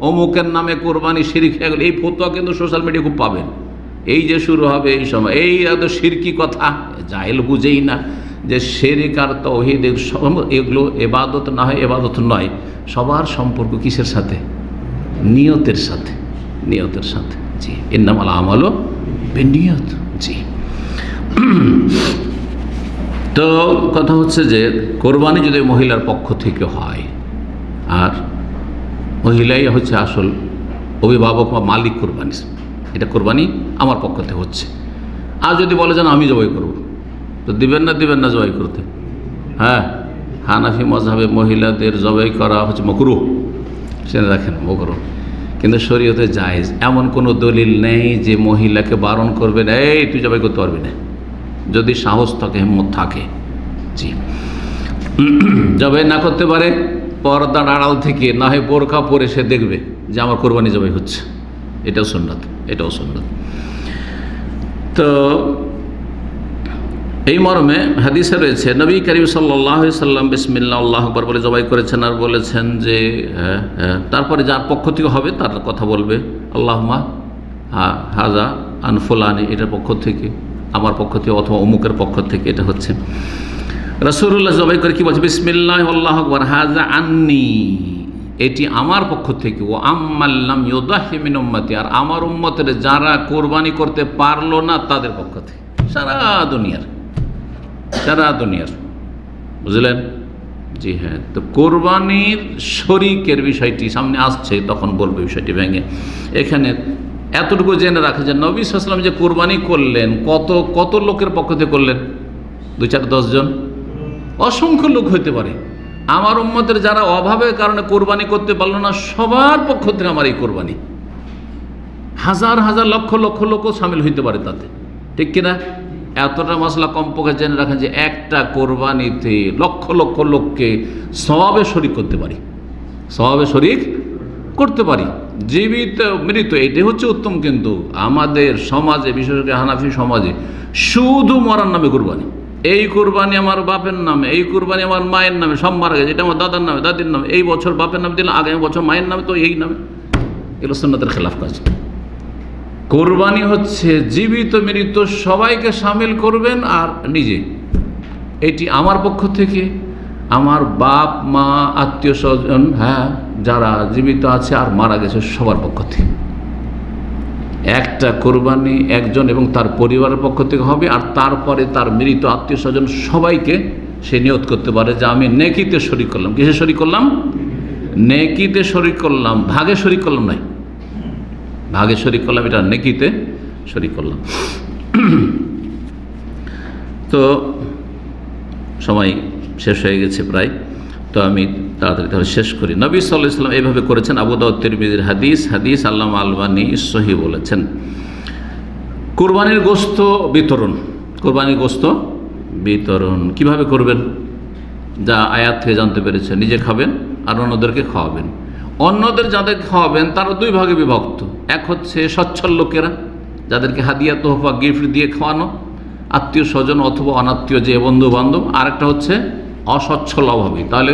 অমুকের নামে কোরবানি শিরক হয়ে গেল। এই ফতোয়া কিন্তু সোশ্যাল মিডিয়া খুব পাবেন। এই যে শুরু হবে এই সময়, এই এত শিরকি কথা, জাহেল বুঝেই না যে শিরক আর তাওহীদ এগুলো এবাদত না হয়, এবাদত নয়। সবার সম্পর্ক কিসের সাথে? নিয়তের সাথে, নিয়তের সাথে। জি, ইন্নামাল আমালু বিন্নিয়াত। জি। তো কথা হচ্ছে যে কোরবানি যদি মহিলার পক্ষ থেকে হয়, আর মহিলাই হচ্ছে আসল অভিভাবক বা মালিক কোরবানি, এটা কোরবানি আমার পক্ষ থেকে হচ্ছে। আর যদি বলে যেন আমি জবাই করব, তো দিবেন না জবাই করতে? হ্যাঁ, হানাফি মাযহাবে মহিলাদের জবাই করা হচ্ছে মাকরুহ, শুনে রাখেন, মাকরুহ। কিন্তু শরীয়তে জায়েজ, এমন কোনো দলিল নেই যে মহিলাকে বারণ করবেন এই তুই জবাই করতে পারবি না, যদি সাহস থাকে, হিম্মত থাকে। জি, জবাই না করতে পারে, পর্দার আড়াল থেকে না হয় বোরকা পরে সে দেখবে যে আমার কোরবানি জবাই হচ্ছে, এটাও সুন্নাত, এটাও সুন্নাত। তো এই মর্মে হাদিসে রয়েছে, নবী করিম সাল্লাল্লাহু আলাইহি সাল্লাম বিসমিল্লাহ আল্লাহু আকবার বলে জবাই করেছেন, আর বলেছেন যে তারপরে যার পক্ষ থেকে হবে তার কথা বলবে, আল্লাহুম্মা হাজা আন ফুলানি, এটার পক্ষ থেকে, আমার পক্ষ থেকে, অথবা অমুকের পক্ষ থেকে। এটা হচ্ছে রাসূলুল্লাহ জবাই করে কি বলছে, বিসমিল্লাহ আল্লাহু আকবার হাজা আন্নি, এটি আমার পক্ষ থেকে। ও আম্মাল্লাম ইউদাহি মিন উম্মতি, আর আমার উম্মতের যারা কোরবানি করতে পারলো না তাদের পক্ষ থেকে, সারা দুনিয়ার, বুঝলেন? জি হ্যাঁ। তো কোরবানির শরীকের বিষয়টি সামনে আসছে, তখন বলবে বিষয়টি ভেঙে। এখানে এতটুকু জেনে রাখে যে নবী সাল্লাল্লাহু আলাইহি ওয়াসাল্লাম যে কোরবানি করলেন, কত লোকের পক্ষ থেকে করলেন? 2-4-10 জন? অসংখ্য লোক হইতে পারে। আমার উম্মতের যারা অভাবের কারণে কোরবানি করতে পারলো না, সবার পক্ষ থেকে আমার এই কোরবানি। হাজার হাজার লক্ষ লক্ষ লোকও সামিল হইতে পারে তাতে, ঠিক কিনা? এতটা মশলা কমপক্ষে জেনে রাখেন যে একটা কোরবানিতে লক্ষ লক্ষ লোককে সওয়াবে শরীক করতে পারি, সওয়াবে শরীক করতে পারি, জীবিত মৃত, এটাই হচ্ছে উত্তম। কিন্তু আমাদের সমাজে, বিশেষ করে হানাফি সমাজে, শুধু মরার নামে কোরবানি। এই কোরবানি আমার বাপের নামে, এই কোরবানি আমার মায়ের নামে, সব মারা গেছে, এটা আমার দাদার নামে, দাদির নামে, এই বছর বাপের নামে দিলাম, আগামী বছর মায়ের নামে, তো এই নামে। এগুলো সুন্নাতের খেলাফ কাজ। কোরবানি হচ্ছে জীবিত মৃত সবাইকে সামিল করবেন, আর নিজে, এটি আমার পক্ষ থেকে, আমার বাপ মা আত্মীয় স্বজন, হ্যাঁ যারা জীবিত আছে আর মারা গেছে, সবার পক্ষ থেকে একটা কোরবানি একজন এবং তার পরিবারের পক্ষ থেকে হবে। আর তারপরে তার মৃত আত্মীয় স্বজন সবাইকে সে নিয়ত করতে পারে যে আমি নেকিতে শরীক করলাম। কিসে শরীক করলাম? নেকিতে শরীক করলাম, ভাগে শরীক করলাম নাই, ভাগে শরীক করলাম, এটা নেকিতে শরীক করলাম। তো সময় শেষ হয়ে গেছে প্রায়, তো আমি তাড়াতাড়ি তাহলে শেষ করি। নবী সাল্লাল্লাহু আলাইহি ওয়াসাল্লাম এইভাবে করেছেন। আবু দাউদ, তিরমিজির হাদিস আল্লামা আলবানী সহিহ বলেছেন। কুরবানির গোশত বিতরণ, কুরবানির গোশত বিতরণ কিভাবে করবেন? যা আয়াত থেকে জানতে পেরেছেন, নিজে খাবেন আর অন্যদেরকে খাওয়াবেন। অন্যদের যাদের খাওয়াবেন তারা দুই ভাগে বিভক্ত। এক হচ্ছে সচ্ছল লোকেরা, যাদেরকে হাদিয়া তোহফা গিফট দিয়ে খাওয়ানো, আত্মীয় স্বজন অথবা অনাত্মীয় যে বন্ধু বান্ধব। আরেকটা হচ্ছে অসচ্ছল অভাবী। তাহলে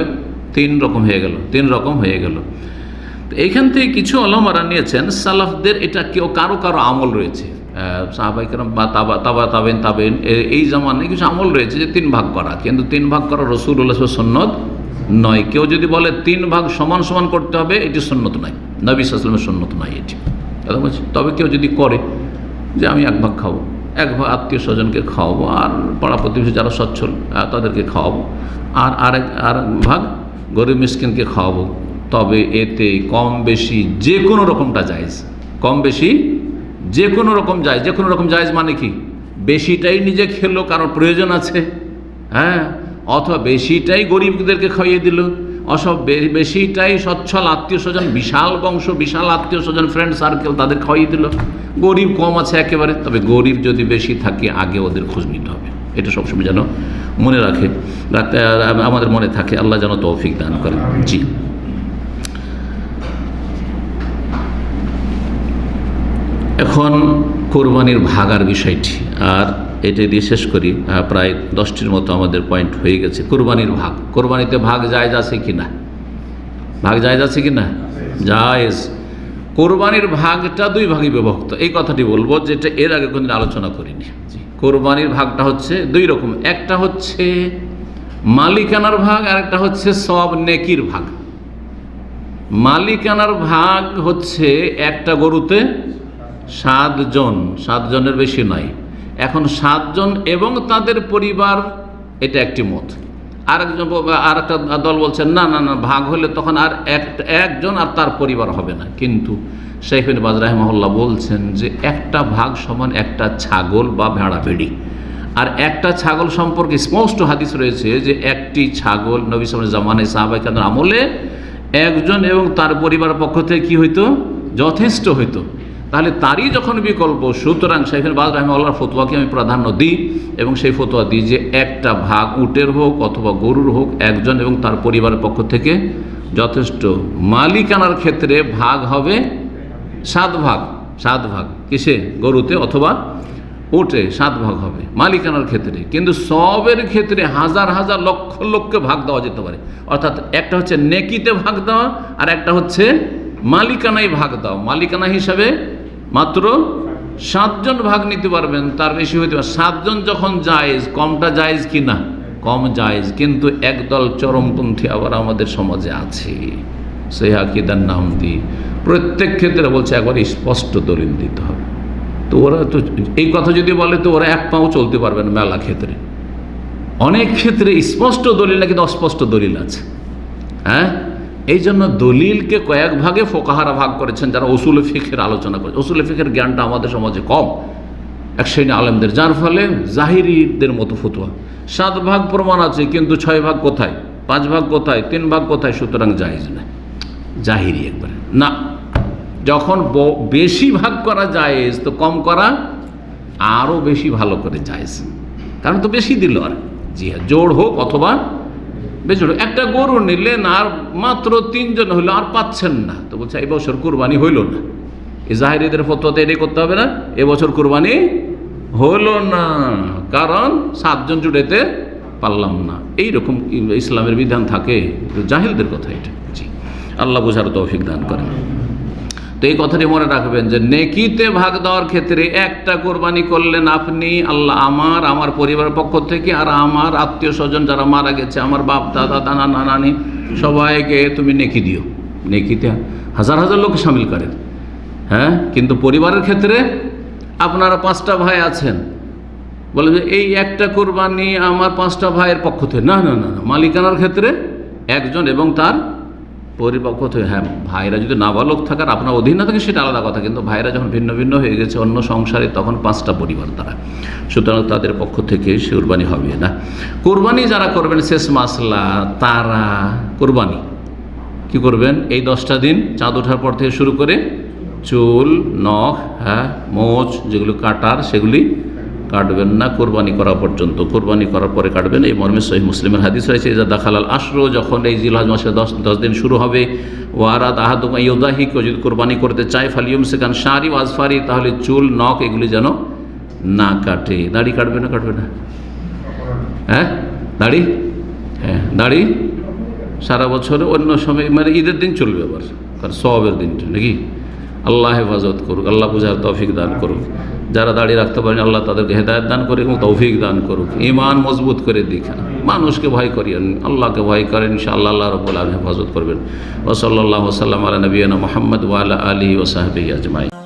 তিন রকম হয়ে গেল। তো এইখান থেকে কিছু ওলামারা নিয়েছেন, সালাফদের এটা কারো আমল রয়েছে, সাহাবায়ে কেরাম বা তাবেইন এই জামানায় কিছু আমল রয়েছে যে 3 ভাগ করা, কিন্তু 3 ভাগ করা রাসূলুল্লাহ সাল্লাল্লাহু আলাইহি ওয়াসাল্লাম সুন্নত নয়। কেউ যদি বলে 3 ভাগ সমান সমান করতে হবে, এটি সুন্নত নয়, নবী সাল্লাল্লাহু আলাইহি ওয়াসাল্লামের সুন্নত নয় এটি। তবে কেউ যদি করে যে আমি 1 ভাগ খাবো, 1 ভাগ আত্মীয় স্বজনকে খাওয়াবো, আর পাড়া প্রতিবেশী যারা সচ্ছল তাদেরকে খাওয়াবো, আর আরেক ভাগ গরিব মিসকিনকে খাওয়াবো, তবে এতে কম বেশি যে কোনো রকমটা জায়েজ। কম বেশি যে কোনো রকম জায়েজ। যে কোনো রকম জায়েজ মানে কি? বেশিটাই নিজে খেলো কারণ প্রয়োজন আছে, হ্যাঁ, অথবা বেশিটাই গরিবদেরকে খাইয়ে দিল, অসব বেশিটাই সচ্ছল আত্মীয় স্বজন, বিশাল বংশ, বিশাল আত্মীয় স্বজন, ফ্রেন্ড সার্কেল, তাদের খাইয়ে দিল। গরিব কম আছে একেবারে, তবে গরিব যদি বেশি থাকে আগে ওদের খোঁজ নিতে হবে, এটা সবসময় যেন মনে রাখতে আমাদের মনে থাকে। আল্লাহ যেন তৌফিক দান করেন। জি, এখন কোরবানির ভাগার বিষয়টি, আর এটা দিয়ে শেষ করি। প্রায় 10টির মতো আমাদের পয়েন্ট হয়ে গেছে। কোরবানির ভাগ, কোরবানিতে ভাগ জায়েজ আছে কি না? ভাগ জায়েজ আছে কি না? জায়েজ। কোরবানির ভাগটা 2 ভাগে বিভক্ত, এই কথাটি বলবো, যেটা এর আগে কোনদিন আলোচনা করিনি। জি, কোরবানির ভাগটা হচ্ছে 2 রকম। একটা হচ্ছে মালিকানার ভাগ, আর একটা হচ্ছে সওয়াব নেকির ভাগ। মালিকানার ভাগ হচ্ছে একটা গরুতে 7 জন, 7 জনের বেশি নয়। এখন 7 জন এবং তাদের পরিবার, এটা একটি মত। আর একটা দল বলছেন না না না, ভাগ হলে তখন আর একজন আর তার পরিবার হবে না। কিন্তু শাইখ ইবনে বাজ রাহিমাহুল্লাহ বলছেন যে একটা ভাগ সমান একটা ছাগল বা ভেড়া ভেড়ি। আর একটা ছাগল সম্পর্কে স্পষ্ট হাদিস রয়েছে যে একটি ছাগল নবী সাল্লাল্লাহু আলাইহি জামানায় সাহাবায়ে কেরামের আমলে একজন এবং তার পরিবারের পক্ষ থেকে কি হইতো? যথেষ্ট হইতো। তাহলে তারই যখন বিকল্প, সুতরাং শাইখ ইবনে বাজ রাহিমাহুল্লাহর ফতোয়াকে আমি প্রাধান্য দিই এবং সেই ফতোয়া দিই যে একটা ভাগ উটের হোক অথবা গরুর হোক, একজন এবং তার পরিবারের পক্ষ থেকে যথেষ্ট। মালিকানার ক্ষেত্রে ভাগ হবে 7 ভাগ। 7 ভাগ কিসে? গরুতে অথবা উটে 7 ভাগ হবে মালিকানার ক্ষেত্রে। কিন্তু সওয়াবের ক্ষেত্রে হাজার হাজার লক্ষ লক্ষকে ভাগ দেওয়া যেতে পারে। অর্থাৎ একটা হচ্ছে নেকিতে ভাগ দেওয়া, আর একটা হচ্ছে মালিকানায় ভাগ দেওয়া। মালিকানা হিসাবে মাত্র 7 জন ভাগ নিতে পারবেন, তার বেশি হইতে পারে। 7 জন যখন জায়েজ, কমটা জায়েজ কি না? কম জায়েজ। কিন্তু একদল চরমপন্থী আবার আমাদের সমাজে আছে, সেই আকীদার নাম দিয়ে প্রত্যেক ক্ষেত্রে বলছে একবার স্পষ্ট দলিল দিতে হবে। তো ওরা তো এই কথা যদি বলে তো ওরা এক পাও চলতে পারবে না। মেলা ক্ষেত্রে, অনেক ক্ষেত্রে স্পষ্ট দলিল না, কিন্তু অস্পষ্ট দলিল আছে। হ্যাঁ, এই জন্য দলিলকে কয়েক ভাগে ফোকাহারা ভাগ করেছেন যারা উসুলে ফিকহের আলোচনা করে। উসুলে ফিকহের জ্ঞানটা আমাদের সমাজে কম এক শ্রেণী আলেমদের, যার ফলে জাহিরিদের মতো ফতোয়া। 7 ভাগ প্রমাণ আছে, কিন্তু 6 ভাগ কোথায়, 5 ভাগ কোথায়, 3 ভাগ কোথায়, সুতরাং জায়েজ না। জাহিরি একবারে না। যখন বেশি ভাগ করা জায়েজ, তো কম করা আরও বেশি ভালো করে জায়েজ, কারণ তো বেশি দিল। আর জি হ্যাঁ, জোড় হোক অথবা বেশি হোক। একটা গরু নিলেন আর মাত্র 3 জন হইলো, আর পাচ্ছেন না, তো বলছে এই বছর কুরবানি হইল না। এই জাহিরিদের ফতোয়াতে এটাই করতে হবে না, এবছর কুরবানি হলো না, কারণ 7 জন জুড়েতে পারলাম না। এইরকম ইসলামের বিধান থাকে, জাহিলদের কথা এটা। জি, আল্লাহ বোঝার তৌফিক দান করেন। তো এই কথাটি মনে রাখবেন যে নেকিতে ভাগ দেওয়ার ক্ষেত্রে একটা কোরবানি করলেন আপনি, আল্লাহ আমার পরিবারের পক্ষ থেকে, আর আমার আত্মীয় স্বজন যারা মারা গেছে, আমার বাপ দাদা নানা নানি, সবাইকে তুমি নেকি দিও। নেকিতে হাজার হাজার লোক সামিল করেন। হ্যাঁ, কিন্তু পরিবারের ক্ষেত্রে আপনারা 5টা ভাই আছেন, বলে যে এই একটা কোরবানি আমার 5টা ভাইয়ের পক্ষ থেকে। না না না, মালিকানার ক্ষেত্রে একজন এবং তার পরিপক্ষ থেকে। হ্যাঁ, ভাইরা যদি নাবালক থাকার আপনার অধীন না থাকে সেটা আলাদা কথা, কিন্তু ভাইরা যখন ভিন্ন ভিন্ন হয়ে গেছে অন্য সংসারে, তখন 5টা পরিবার তারা, সুতরাং তাদের পক্ষ থেকে সে কোরবানি হবে না। কোরবানি যারা করবেন শেষ মাসলা, তারা কোরবানি কি করবেন? এই 10টা দিন চাঁদ ওঠার পর থেকে শুরু করে চুল, নখ, হ্যাঁ, মোচ যেগুলো কাটার সেগুলি কাটবেন না কোরবানি করা পর্যন্ত। কোরবানি করার পরে কাটবেন। এই মর্মে সহিহ মুসলিমের হাদিস রয়েছে, ইজা দাখালাল আশরু, যখন এই জিলহজ মাসের 10 দিন শুরু হবে, ওয়ারাদ আহাদুম ইউদাহি, কেউ যদি কোরবানি করতে চায়, ফালিয়ুমসিকান শারি ওয়াজফারি, তাহলে চুল, নখ এগুলি যেন না কাটে। দাড়ি কাটবে না? কাটবে না? হ্যাঁ, দাড়ি, হ্যাঁ দাড়ি সারা বছরে অন্য সময়, মানে ঈদের দিন চলবে আবার, কারণ সওয়াবের দিনটা নাকি। আল্লাহ হেফাজত করুক, আল্লাহ বুঝার তৌফিক দান করুক। যারা দাঁড়িয়ে রাখতে পারেন আল্লাহ তাদেরকে হেদায়েত দান করে এবং তৌফিক দান করুক। ঈমান মজবুত করে দিখান, মানুষকে ভয় করিয়েন, আল্লাহকে ভয় করেন, ইনশাআল্লাহ আল্লাহ রাব্বুল আলামিন হেফাজত করবেন। ওয়া সাল্লাল্লাহু ওয়া সাল্লাম আলা নবিয়িনা মুহাম্মদ ওয়া আলা আলিহি ওয়া সাহবিহি আজমাইন।